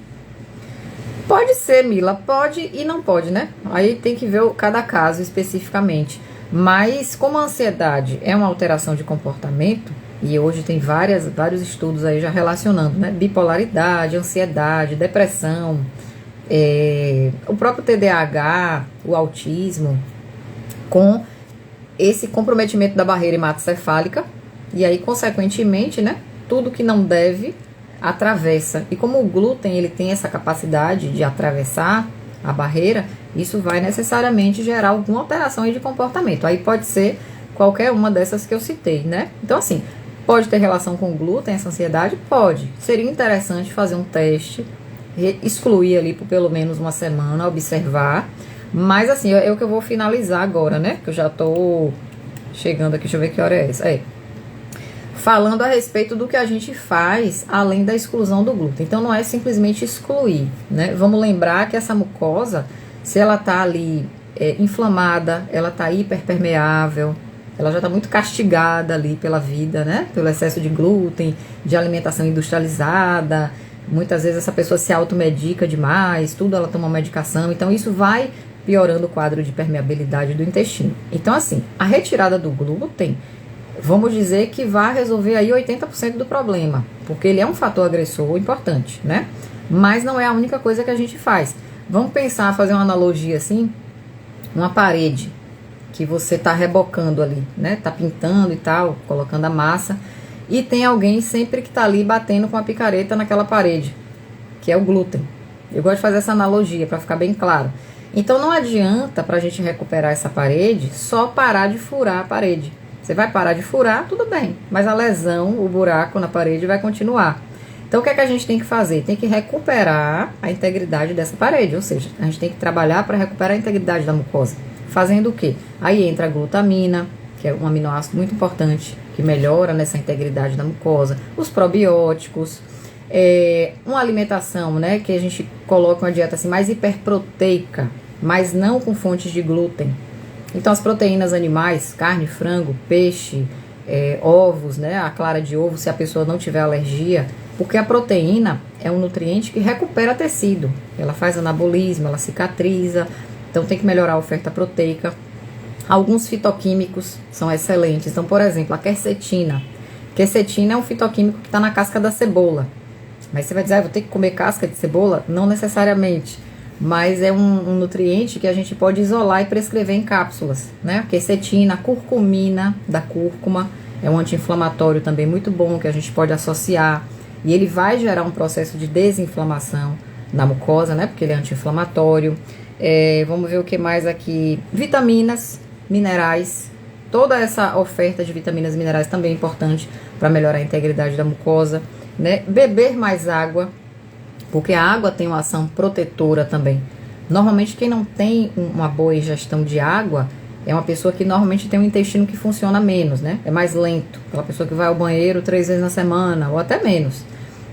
[SPEAKER 1] Pode ser, Mila, pode e não pode, né? Aí tem que ver cada caso especificamente. Mas como a ansiedade é uma alteração de comportamento, e hoje tem vários estudos aí já relacionando, né? Bipolaridade, ansiedade, depressão, o próprio TDAH, o autismo, com esse comprometimento da barreira hematocefálica, e aí, consequentemente, né? Tudo que não deve atravessa. E como o glúten ele tem essa capacidade de atravessar a barreira, isso vai necessariamente gerar alguma alteração aí de comportamento. Aí pode ser qualquer uma dessas que eu citei, né? Então, assim, pode ter relação com o glúten, essa ansiedade? Pode. Seria interessante fazer um teste, excluir ali por pelo menos uma semana, observar. Mas, assim, é o que eu vou finalizar agora, né? Que eu já tô chegando aqui, deixa eu ver que hora é essa. Falando a respeito do que a gente faz além da exclusão do glúten. Então, não é simplesmente excluir, né? Vamos lembrar que essa mucosa, se ela tá ali inflamada, ela tá hiperpermeável, ela já tá muito castigada ali pela vida, né? Pelo excesso de glúten, de alimentação industrializada. Muitas vezes essa pessoa se automedica demais, tudo ela toma medicação. Então, isso vai piorando o quadro de permeabilidade do intestino. Então, assim, a retirada do glúten, vamos dizer que vai resolver aí 80% do problema, porque ele é um fator agressor importante, né? Mas não é a única coisa que a gente faz. Vamos pensar, fazer uma analogia assim, uma parede que você tá rebocando ali, né? Tá pintando e tal, colocando a massa, e tem alguém sempre que tá ali batendo com a picareta naquela parede, que é o glúten. Eu gosto de fazer essa analogia para ficar bem claro. Então não adianta pra gente recuperar essa parede só parar de furar a parede. Você vai parar de furar, tudo bem, mas a lesão, o buraco na parede vai continuar. Então o que é que a gente tem que fazer? Tem que recuperar a integridade dessa parede, ou seja, a gente tem que trabalhar para recuperar a integridade da mucosa. Fazendo o quê? Aí entra a glutamina, que é um aminoácido muito importante, que melhora nessa integridade da mucosa, os probióticos, uma alimentação, né, que a gente coloca uma dieta assim, mais hiperproteica, mas não com fontes de glúten. Então as proteínas animais, carne, frango, peixe, ovos, né, a clara de ovo, se a pessoa não tiver alergia, porque a proteína é um nutriente que recupera tecido, ela faz anabolismo, ela cicatriza, então tem que melhorar a oferta proteica. Alguns fitoquímicos são excelentes, então por exemplo a quercetina. Quercetina é um fitoquímico que está na casca da cebola, mas você vai dizer, vou ter que comer casca de cebola? Não necessariamente. Mas é um nutriente que a gente pode isolar e prescrever em cápsulas, né? A quercetina, a curcumina da cúrcuma, é um anti-inflamatório também muito bom que a gente pode associar. E ele vai gerar um processo de desinflamação na mucosa, né? Porque ele é anti-inflamatório. Vamos ver o que mais aqui. Vitaminas, minerais. Toda essa oferta de vitaminas e minerais também é importante para melhorar a integridade da mucosa, né? Beber mais água, porque a água tem uma ação protetora também. Normalmente quem não tem uma boa ingestão de água é uma pessoa que normalmente tem um intestino que funciona menos, né? É mais lento. Aquela pessoa que vai ao banheiro 3 vezes na semana ou até menos.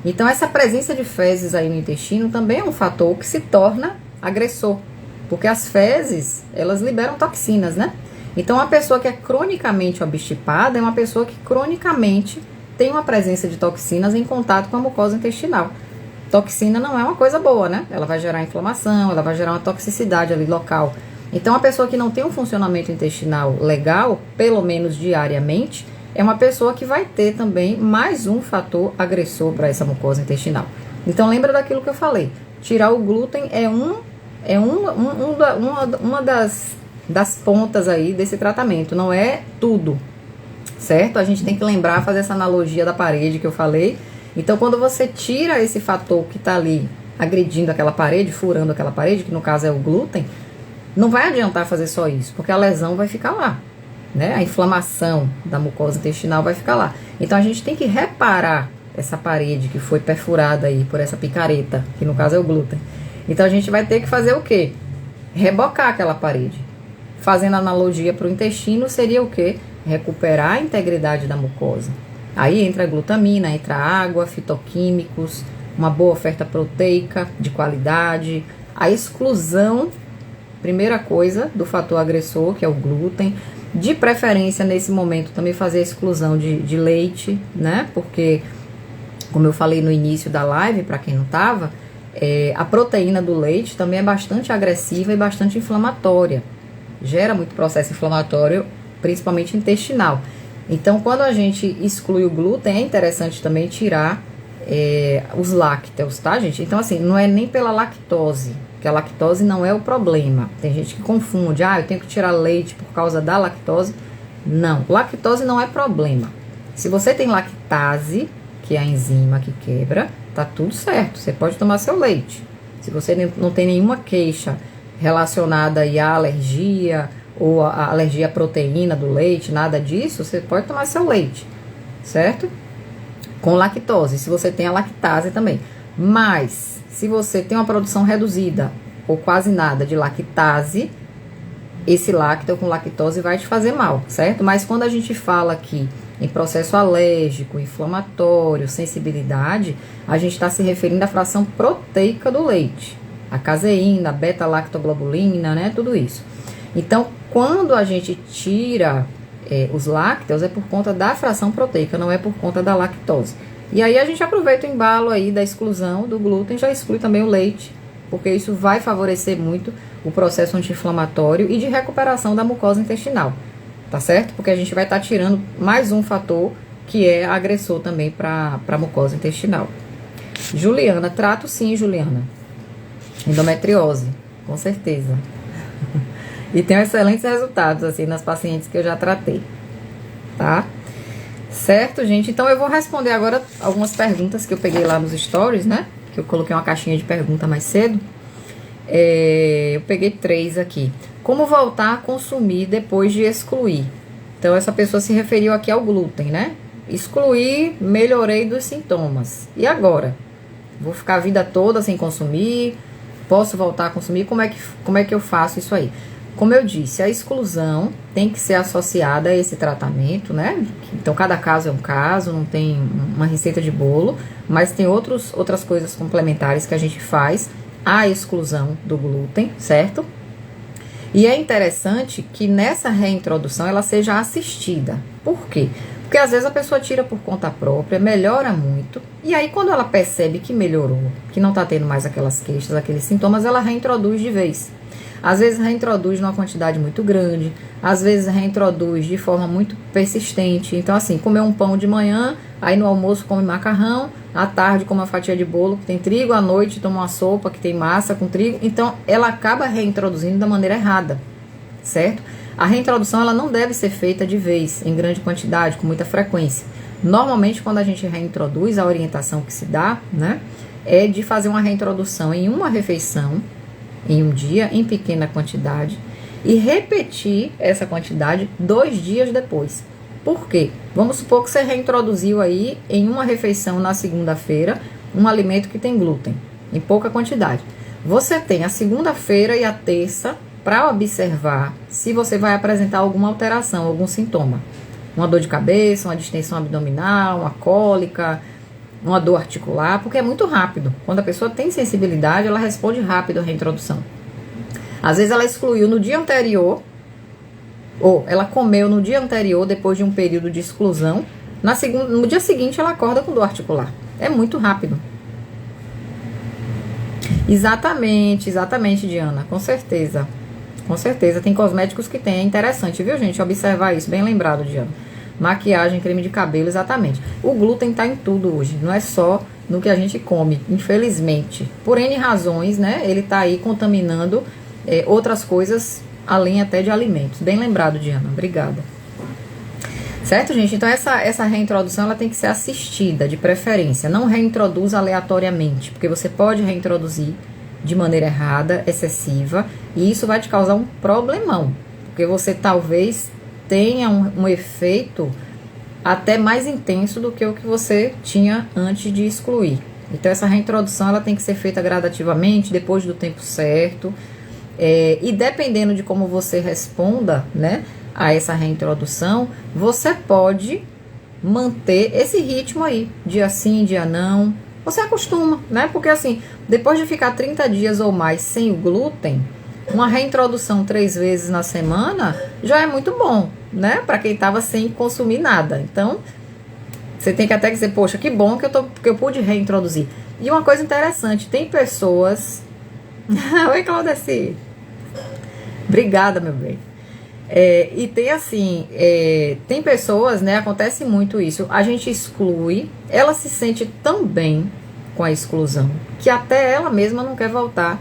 [SPEAKER 1] Então essa presença de fezes aí no intestino também é um fator que se torna agressor. Porque as fezes, elas liberam toxinas, né? Então uma pessoa que é cronicamente obstipada é uma pessoa que cronicamente tem uma presença de toxinas em contato com a mucosa intestinal. Toxina não é uma coisa boa, né? Ela vai gerar inflamação, ela vai gerar uma toxicidade ali local. Então, a pessoa que não tem um funcionamento intestinal legal, pelo menos diariamente, é uma pessoa que vai ter também mais um fator agressor para essa mucosa intestinal. Então, lembra daquilo que eu falei. Tirar o glúten é uma das pontas aí desse tratamento, não é tudo, certo? A gente tem que lembrar, fazer essa analogia da parede que eu falei. Então, quando você tira esse fator que está ali agredindo aquela parede, furando aquela parede, que no caso é o glúten, não vai adiantar fazer só isso, porque a lesão vai ficar lá, né? A inflamação da mucosa intestinal vai ficar lá. Então, a gente tem que reparar essa parede que foi perfurada aí por essa picareta, que no caso é o glúten. Então, a gente vai ter que fazer o quê? Rebocar aquela parede. Fazendo analogia para o intestino, seria o quê? Recuperar a integridade da mucosa. Aí entra a glutamina, entra a água, fitoquímicos, uma boa oferta proteica de qualidade, a exclusão, primeira coisa, do fator agressor, que é o glúten. De preferência, nesse momento, também fazer a exclusão de leite, né? Porque, como eu falei no início da live, para quem não estava, a proteína do leite também é bastante agressiva e bastante inflamatória. Gera muito processo inflamatório, principalmente intestinal. Então, quando a gente exclui o glúten, é interessante também tirar os lácteos, tá, gente? Então, assim, não é nem pela lactose, que a lactose não é o problema. Tem gente que confunde, eu tenho que tirar leite por causa da lactose. Não, lactose não é problema. Se você tem lactase, que é a enzima que quebra, tá tudo certo, você pode tomar seu leite. Se você não tem nenhuma queixa relacionada aí à alergia, ou a alergia à proteína do leite, nada disso, você pode tomar seu leite, certo? Com lactose, se você tem a lactase também. Mas, se você tem uma produção reduzida, ou quase nada de lactase, esse lácteo com lactose vai te fazer mal, certo? Mas quando a gente fala aqui em processo alérgico, inflamatório, sensibilidade, a gente está se referindo à fração proteica do leite. A caseína, a beta-lactoglobulina, né? Tudo isso. Então, quando a gente tira os lácteos, é por conta da fração proteica, não é por conta da lactose. E aí a gente aproveita o embalo aí da exclusão do glúten, já exclui também o leite, porque isso vai favorecer muito o processo anti-inflamatório e de recuperação da mucosa intestinal, tá certo? Porque a gente vai estar tirando mais um fator que é agressor também para a mucosa intestinal. Juliana, trato sim, Juliana. Endometriose, com certeza. E tenho excelentes resultados, assim, nas pacientes que eu já tratei, tá? Certo, gente? Então, eu vou responder agora algumas perguntas que eu peguei lá nos stories, né? Que eu coloquei uma caixinha de pergunta mais cedo. Eu peguei 3 aqui. Como voltar a consumir depois de excluir? Então, essa pessoa se referiu aqui ao glúten, né? Excluí, melhorei dos sintomas. E agora? Vou ficar a vida toda sem consumir? Posso voltar a consumir? Como é que eu faço isso aí? Como eu disse, a exclusão tem que ser associada a esse tratamento, né? Então, cada caso é um caso, não tem uma receita de bolo, mas tem outras coisas complementares que a gente faz à exclusão do glúten, certo? E é interessante que nessa reintrodução ela seja assistida. Por quê? Porque às vezes a pessoa tira por conta própria, melhora muito, e aí quando ela percebe que melhorou, que não tá tendo mais aquelas queixas, aqueles sintomas, ela reintroduz de vez. Às vezes reintroduz numa quantidade muito grande, às vezes reintroduz de forma muito persistente. Então, assim, comer um pão de manhã, aí no almoço come macarrão, à tarde come uma fatia de bolo que tem trigo, à noite toma uma sopa que tem massa com trigo. Então, ela acaba reintroduzindo da maneira errada, certo? A reintrodução ela não deve ser feita de vez, em grande quantidade, com muita frequência. Normalmente, quando a gente reintroduz, a orientação que se dá, né, é de fazer uma reintrodução em uma refeição, em um dia, em pequena quantidade, e repetir essa quantidade 2 dias depois. Por quê? Vamos supor que você reintroduziu aí em uma refeição na segunda-feira um alimento que tem glúten, em pouca quantidade. Você tem a segunda-feira e a terça para observar se você vai apresentar alguma alteração, algum sintoma. Uma dor de cabeça, uma distensão abdominal, uma cólica, uma dor articular, porque é muito rápido. Quando a pessoa tem sensibilidade, ela responde rápido à reintrodução. Às vezes ela excluiu no dia anterior, ou ela comeu no dia anterior, depois de um período de exclusão, no dia seguinte ela acorda com dor articular. É muito rápido. Exatamente, Diana, com certeza. Com certeza, tem cosméticos que tem, é interessante, viu, gente? Observar isso, bem lembrado, Diana. Maquiagem, creme de cabelo, exatamente. O glúten tá em tudo hoje, não é só no que a gente come, infelizmente. Por N razões, né? Ele tá aí contaminando outras coisas, além até de alimentos. Bem lembrado, Diana, obrigada. Certo, gente? Então essa reintrodução ela tem que ser assistida, de preferência. Não reintroduz aleatoriamente, porque você pode reintroduzir de maneira errada, excessiva, e isso vai te causar um problemão, porque você talvez tenha um efeito até mais intenso do que o que você tinha antes de excluir. Então essa reintrodução ela tem que ser feita gradativamente, depois do tempo certo, e dependendo de como você responda, né, a essa reintrodução, você pode manter esse ritmo aí, dia sim, dia não. Você acostuma, né? Porque assim, depois de ficar 30 dias ou mais sem o glúten, uma reintrodução 3 vezes na semana já é muito bom, né? Para quem tava sem consumir nada. Então, você tem que até dizer, poxa, que bom que eu pude reintroduzir. E uma coisa interessante, tem pessoas... Oi, Claudeci. Obrigada, meu bem. E tem assim, tem pessoas, né, acontece muito isso, a gente exclui, ela se sente tão bem com a exclusão, que até ela mesma não quer voltar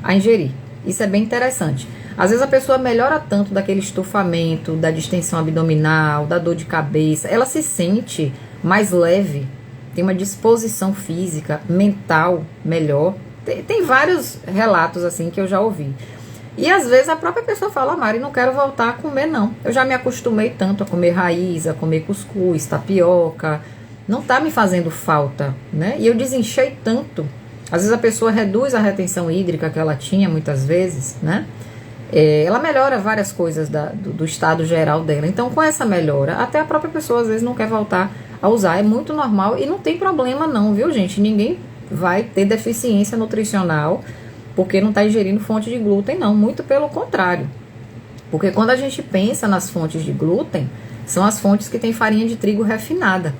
[SPEAKER 1] a ingerir. Isso é bem interessante. Às vezes a pessoa melhora tanto daquele estufamento, da distensão abdominal, da dor de cabeça, ela se sente mais leve, tem uma disposição física, mental melhor. Tem vários relatos assim que eu já ouvi. E às vezes a própria pessoa fala, Mari, não quero voltar a comer não. Eu já me acostumei tanto a comer raiz, a comer cuscuz, tapioca. Não tá me fazendo falta, né? E eu desinchei tanto. Às vezes a pessoa reduz a retenção hídrica que ela tinha muitas vezes, né? Ela melhora várias coisas do estado geral dela. Então com essa melhora, até a própria pessoa às vezes não quer voltar a usar. É muito normal e não tem problema não, viu, gente? Ninguém vai ter deficiência nutricional porque não está ingerindo fonte de glúten, não. Muito pelo contrário. Porque quando a gente pensa nas fontes de glúten, são as fontes que tem farinha de trigo refinada.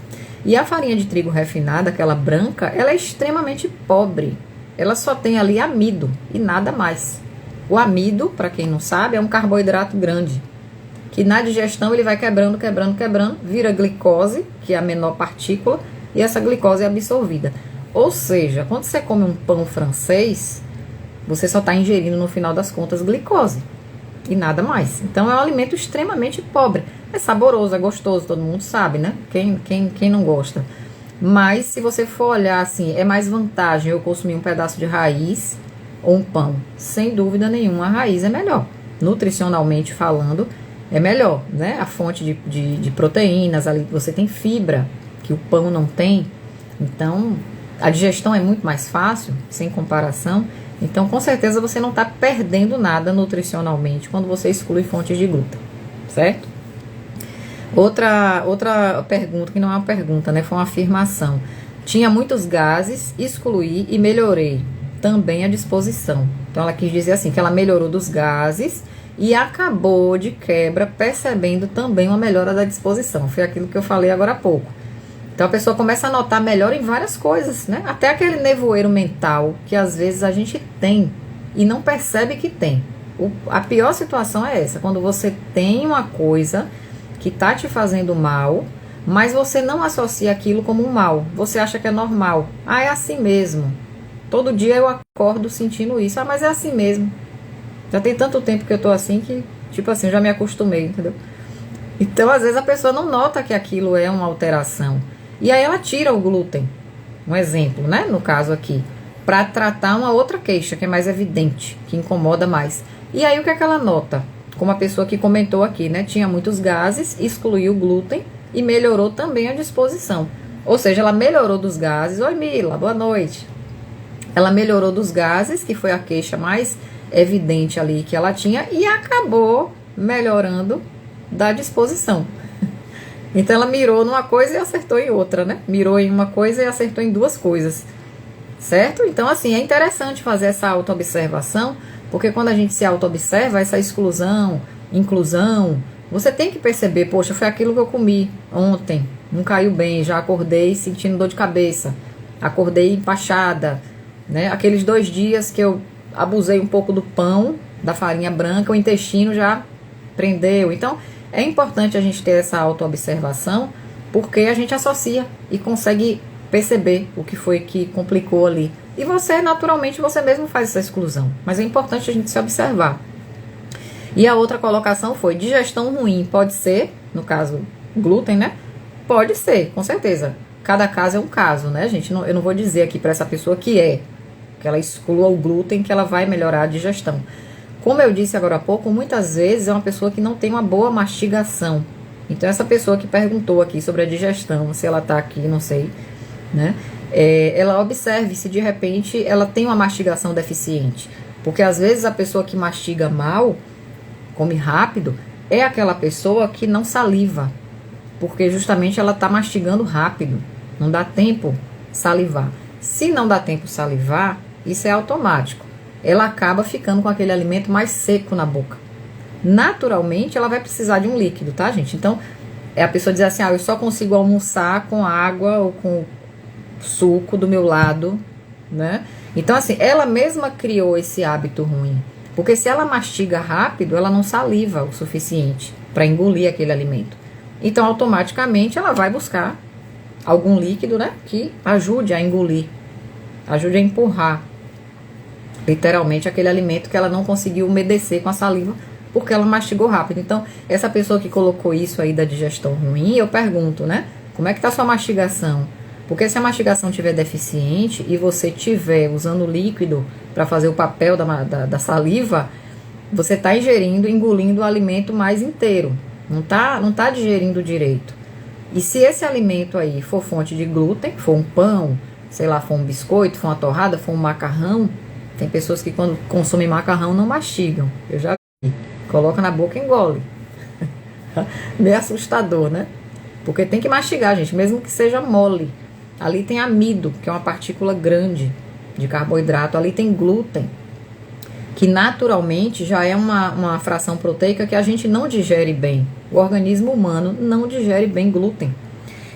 [SPEAKER 1] E a farinha de trigo refinada, aquela branca, ela é extremamente pobre. Ela só tem ali amido e nada mais. O amido, para quem não sabe, é um carboidrato grande, que na digestão ele vai quebrando, vira glicose, que é a menor partícula, e essa glicose é absorvida. Ou seja, quando você come um pão francês, você só está ingerindo, no final das contas, glicose e nada mais. Então é um alimento extremamente pobre. É saboroso, é gostoso, todo mundo sabe, né? Quem não gosta. Mas se você for olhar assim, é mais vantagem eu consumir um pedaço de raiz ou um pão. Sem dúvida nenhuma, a raiz é melhor. Nutricionalmente falando, é melhor, né? A fonte de proteínas, ali você tem fibra, que o pão não tem. Então, a digestão é muito mais fácil, sem comparação. Então, com certeza, você não está perdendo nada nutricionalmente quando você exclui fontes de glúten, certo? Outra pergunta, que não é uma pergunta, né? Foi uma afirmação. Tinha muitos gases, excluí e melhorei também a disposição. Então, ela quis dizer assim, que ela melhorou dos gases e acabou de quebra percebendo também uma melhora da disposição. Foi aquilo que eu falei agora há pouco. Então a pessoa começa a notar melhor em várias coisas, né? Até aquele nevoeiro mental que às vezes a gente tem e não percebe que tem. A pior situação é essa, quando você tem uma coisa que tá te fazendo mal, mas você não associa aquilo como um mal. Você acha que é normal. Ah, é assim mesmo. Todo dia eu acordo sentindo isso. Ah, mas é assim mesmo. Já tem tanto tempo que eu tô assim que, tipo assim, já me acostumei, entendeu? Então, às vezes a pessoa não nota que aquilo é uma alteração. E aí ela tira o glúten, um exemplo, né, no caso aqui, para tratar uma outra queixa que é mais evidente, que incomoda mais. E aí o que é que ela nota? Como a pessoa que comentou aqui, né? Tinha muitos gases, excluiu o glúten e melhorou também a disposição. Ou seja, ela melhorou dos gases. Oi, Mila, boa noite. Ela melhorou dos gases, que foi a queixa mais evidente ali que ela tinha, e acabou melhorando da disposição. Então ela mirou numa coisa e acertou em outra, né? Mirou em uma coisa e acertou em duas coisas, certo? Então, assim, é interessante fazer essa autoobservação, porque quando a gente se autoobserva, essa exclusão, inclusão, você tem que perceber, poxa, foi aquilo que eu comi ontem, não caiu bem, já acordei sentindo dor de cabeça, acordei empachada, né? Aqueles 2 dias que eu abusei um pouco do pão, da farinha branca, o intestino já prendeu. Então, é importante a gente ter essa autoobservação, porque a gente associa e consegue perceber o que foi que complicou ali. E você, naturalmente, você mesmo faz essa exclusão. Mas é importante a gente se observar. E a outra colocação foi: digestão ruim pode ser, no caso, glúten, né? Pode ser, com certeza. Cada caso é um caso, né, gente? Eu não vou dizer aqui para essa pessoa que ela exclua o glúten, que ela vai melhorar a digestão. Como eu disse agora há pouco, muitas vezes é uma pessoa que não tem uma boa mastigação. Então, essa pessoa que perguntou aqui sobre a digestão, se ela tá aqui, não sei, né? Ela observe se de repente ela tem uma mastigação deficiente. Porque às vezes a pessoa que mastiga mal, come rápido, é aquela pessoa que não saliva. Porque justamente ela tá mastigando rápido. Não dá tempo salivar. Se não dá tempo salivar, isso é automático. Ela acaba ficando com aquele alimento mais seco na boca. Naturalmente, ela vai precisar de um líquido, tá, gente? Então, a pessoa diz assim: eu só consigo almoçar com água ou com suco do meu lado, né? Então, assim, ela mesma criou esse hábito ruim. Porque se ela mastiga rápido, ela não saliva o suficiente para engolir aquele alimento. Então, automaticamente, ela vai buscar algum líquido, né, que ajude a engolir, ajude a empurrar literalmente aquele alimento que ela não conseguiu umedecer com a saliva, porque ela mastigou rápido. Então, essa pessoa que colocou isso aí da digestão ruim, eu pergunto, né, como é que tá a sua mastigação? Porque se a mastigação estiver deficiente e você estiver usando líquido para fazer o papel da saliva, você está ingerindo, engolindo o alimento mais inteiro, não tá digerindo direito. E se esse alimento aí for fonte de glúten, for um pão, sei lá, for um biscoito, for uma torrada, for um macarrão, tem pessoas que quando consomem macarrão não mastigam, eu já vi, coloca na boca e engole. Meio assustador, né? Porque tem que mastigar, gente, mesmo que seja mole. Ali tem amido, que é uma partícula grande de carboidrato, ali tem glúten, que naturalmente já é uma fração proteica que a gente não digere bem. O organismo humano não digere bem glúten.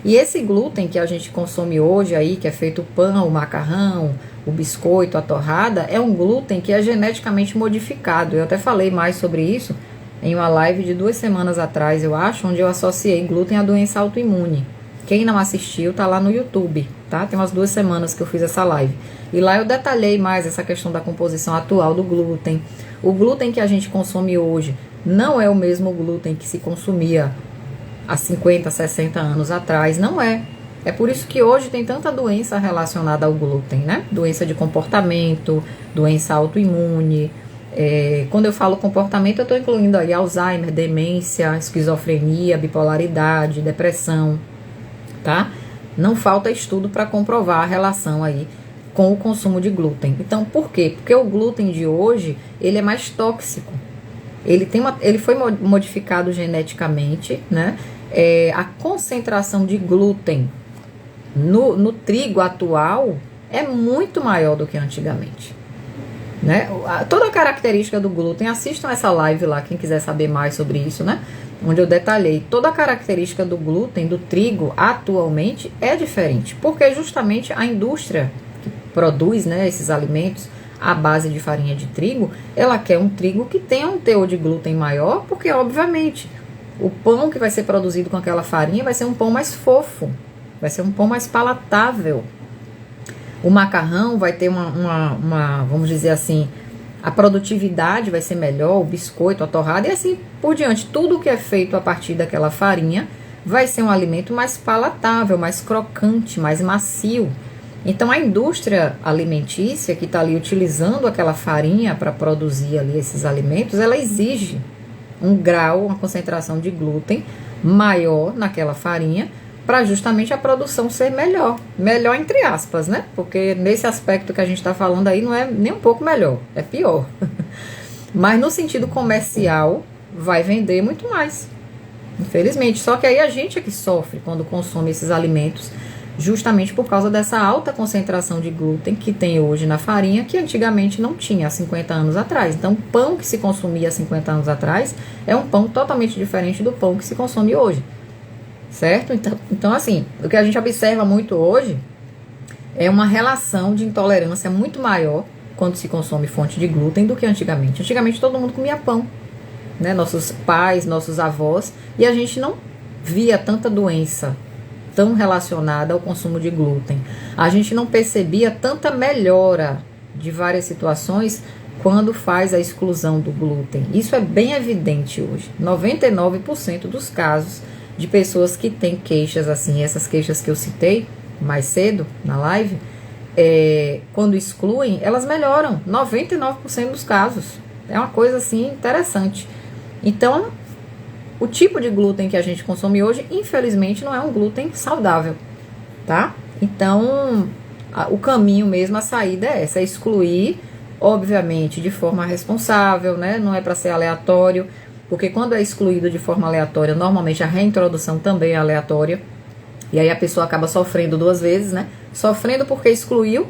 [SPEAKER 1] E esse glúten que a gente consome hoje aí, que é feito o pão, o macarrão, o biscoito, a torrada, é um glúten que é geneticamente modificado. Eu até falei mais sobre isso em uma live de 2 semanas atrás, eu acho, onde eu associei glúten à doença autoimune. Quem não assistiu, tá lá no YouTube, tá? Tem umas 2 semanas que eu fiz essa live. E lá eu detalhei mais essa questão da composição atual do glúten. O glúten que a gente consome hoje não é o mesmo glúten que se consumia há 50, 60 anos atrás. Não é. É por isso que hoje tem tanta doença relacionada ao glúten, né? Doença de comportamento, doença autoimune. Quando eu falo comportamento, eu estou incluindo aí Alzheimer, demência, esquizofrenia, bipolaridade, depressão. Tá? Não falta estudo para comprovar a relação aí com o consumo de glúten. Então, por quê? Porque o glúten de hoje, ele é mais tóxico. Ele foi modificado geneticamente, né? A concentração de glúten no trigo atual é muito maior do que antigamente, né? Toda a característica do glúten, assistam essa live lá, quem quiser saber mais sobre isso, né? Onde eu detalhei toda a característica do glúten, do trigo, atualmente é diferente. Porque justamente a indústria que produz, né, esses alimentos à base de farinha de trigo, ela quer um trigo que tenha um teor de glúten maior, porque obviamente o pão que vai ser produzido com aquela farinha vai ser um pão mais fofo, vai ser um pão mais palatável. O macarrão vai ter vamos dizer assim, a produtividade vai ser melhor, o biscoito, a torrada e assim por diante. Tudo que é feito a partir daquela farinha vai ser um alimento mais palatável, mais crocante, mais macio. Então, a indústria alimentícia que está ali utilizando aquela farinha para produzir ali esses alimentos, ela exige um grau, uma concentração de glúten maior naquela farinha, para justamente a produção ser melhor. Melhor entre aspas, né? Porque nesse aspecto que a gente está falando aí não é nem um pouco melhor, é pior. Mas no sentido comercial, vai vender muito mais, infelizmente. Só que aí a gente é que sofre quando consome esses alimentos, justamente por causa dessa alta concentração de glúten que tem hoje na farinha, que antigamente não tinha, há 50 anos atrás. Então, o pão que se consumia há 50 anos atrás é um pão totalmente diferente do pão que se consome hoje, certo? Então, assim, o que a gente observa muito hoje é uma relação de intolerância muito maior quando se consome fonte de glúten do que antigamente. Antigamente todo mundo comia pão, né? Nossos pais, nossos avós, e a gente não via tanta doença tão relacionada ao consumo de glúten. A gente não percebia tanta melhora de várias situações quando faz a exclusão do glúten. Isso é bem evidente hoje. 99% dos casos de pessoas que têm queixas assim, essas queixas que eu citei mais cedo na live, quando excluem, elas melhoram. 99% dos casos. É uma coisa assim interessante. Então, o tipo de glúten que a gente consome hoje, infelizmente, não é um glúten saudável, tá? Então, o caminho mesmo, a saída é essa, é excluir, obviamente, de forma responsável, né? Não é para ser aleatório, porque quando é excluído de forma aleatória, normalmente a reintrodução também é aleatória, e aí a pessoa acaba sofrendo duas vezes, né? Sofrendo porque excluiu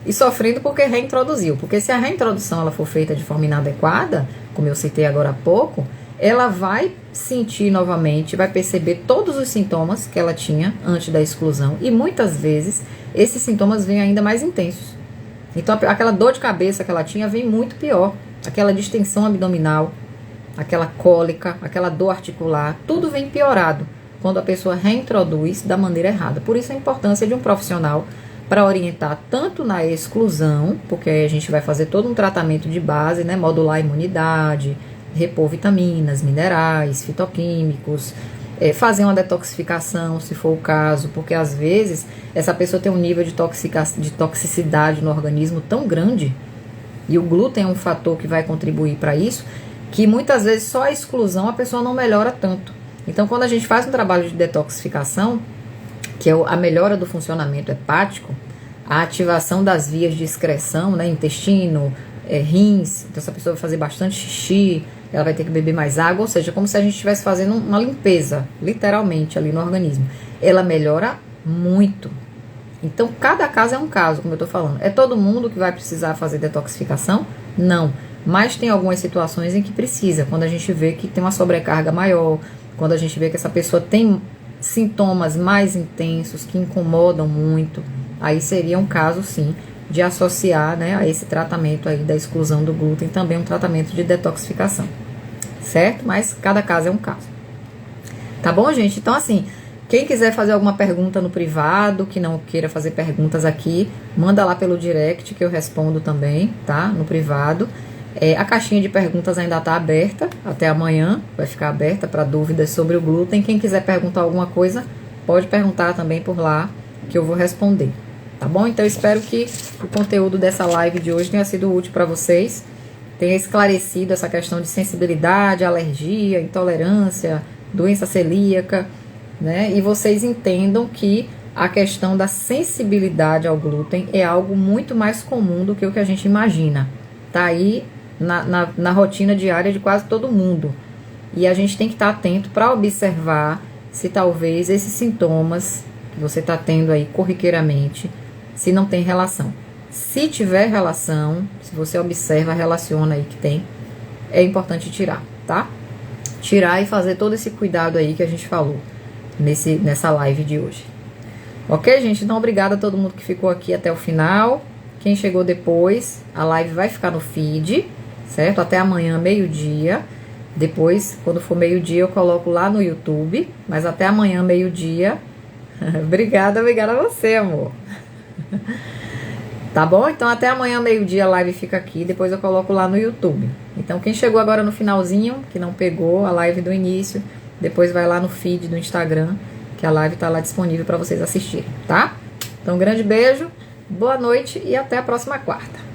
[SPEAKER 1] e sofrendo porque reintroduziu. Porque se a reintrodução ela for feita de forma inadequada, como eu citei agora há pouco, ela vai sentir novamente, vai perceber todos os sintomas que ela tinha antes da exclusão. E muitas vezes esses sintomas vêm ainda mais intensos. Então aquela dor de cabeça que ela tinha vem muito pior. Aquela distensão abdominal, aquela cólica, aquela dor articular, tudo vem piorado quando a pessoa reintroduz da maneira errada. Por isso a importância de um profissional para orientar tanto na exclusão, porque aí a gente vai fazer todo um tratamento de base, né, modular a imunidade, repor vitaminas, minerais, fitoquímicos, fazer uma detoxificação, se for o caso, porque às vezes essa pessoa tem um nível de toxicidade no organismo tão grande, e o glúten é um fator que vai contribuir para isso, que muitas vezes só a exclusão a pessoa não melhora tanto. Então, quando a gente faz um trabalho de detoxificação, que é a melhora do funcionamento hepático, a ativação das vias de excreção, né, intestino, rins, então essa pessoa vai fazer bastante xixi, ela vai ter que beber mais água, ou seja, como se a gente estivesse fazendo uma limpeza, literalmente, ali no organismo. Ela melhora muito. Então, cada caso é um caso, como eu estou falando. É todo mundo que vai precisar fazer detoxificação? Não. Mas tem algumas situações em que precisa, quando a gente vê que tem uma sobrecarga maior, quando a gente vê que essa pessoa tem sintomas mais intensos, que incomodam muito, aí seria um caso, sim, de associar, né, a esse tratamento aí da exclusão do glúten também um tratamento de detoxificação, certo? Mas cada caso é um caso. Tá bom, gente? Então, assim, quem quiser fazer alguma pergunta no privado, que não queira fazer perguntas aqui, manda lá pelo direct que eu respondo também, tá? No privado. A caixinha de perguntas ainda está aberta, até amanhã vai ficar aberta para dúvidas sobre o glúten. Quem quiser perguntar alguma coisa, pode perguntar também por lá, que eu vou responder, tá bom? Então eu espero que o conteúdo dessa live de hoje tenha sido útil para vocês, tenha esclarecido essa questão de sensibilidade, alergia, intolerância, doença celíaca, né? E vocês entendam que a questão da sensibilidade ao glúten é algo muito mais comum do que o que a gente imagina. Tá aí na rotina diária de quase todo mundo. E a gente tem que estar atento para observar se talvez esses sintomas que você está tendo aí corriqueiramente, se não tem relação. Se tiver relação, se você observa, relaciona aí que tem, é importante tirar, tá? Tirar e fazer todo esse cuidado aí que a gente falou nessa live de hoje. Ok, gente? Então, obrigada a todo mundo que ficou aqui até o final. Quem chegou depois, a live vai ficar no feed, certo? Até amanhã, meio-dia. Depois, quando for meio-dia, eu coloco lá no YouTube. Mas até amanhã, meio-dia. obrigada a você, amor. Tá bom? Então, até amanhã, meio-dia, a live fica aqui. Depois eu coloco lá no YouTube. Então, quem chegou agora no finalzinho, que não pegou a live do início, depois vai lá no feed do Instagram, que a live tá lá disponível para vocês assistirem, tá? Então, um grande beijo, boa noite e até a próxima quarta.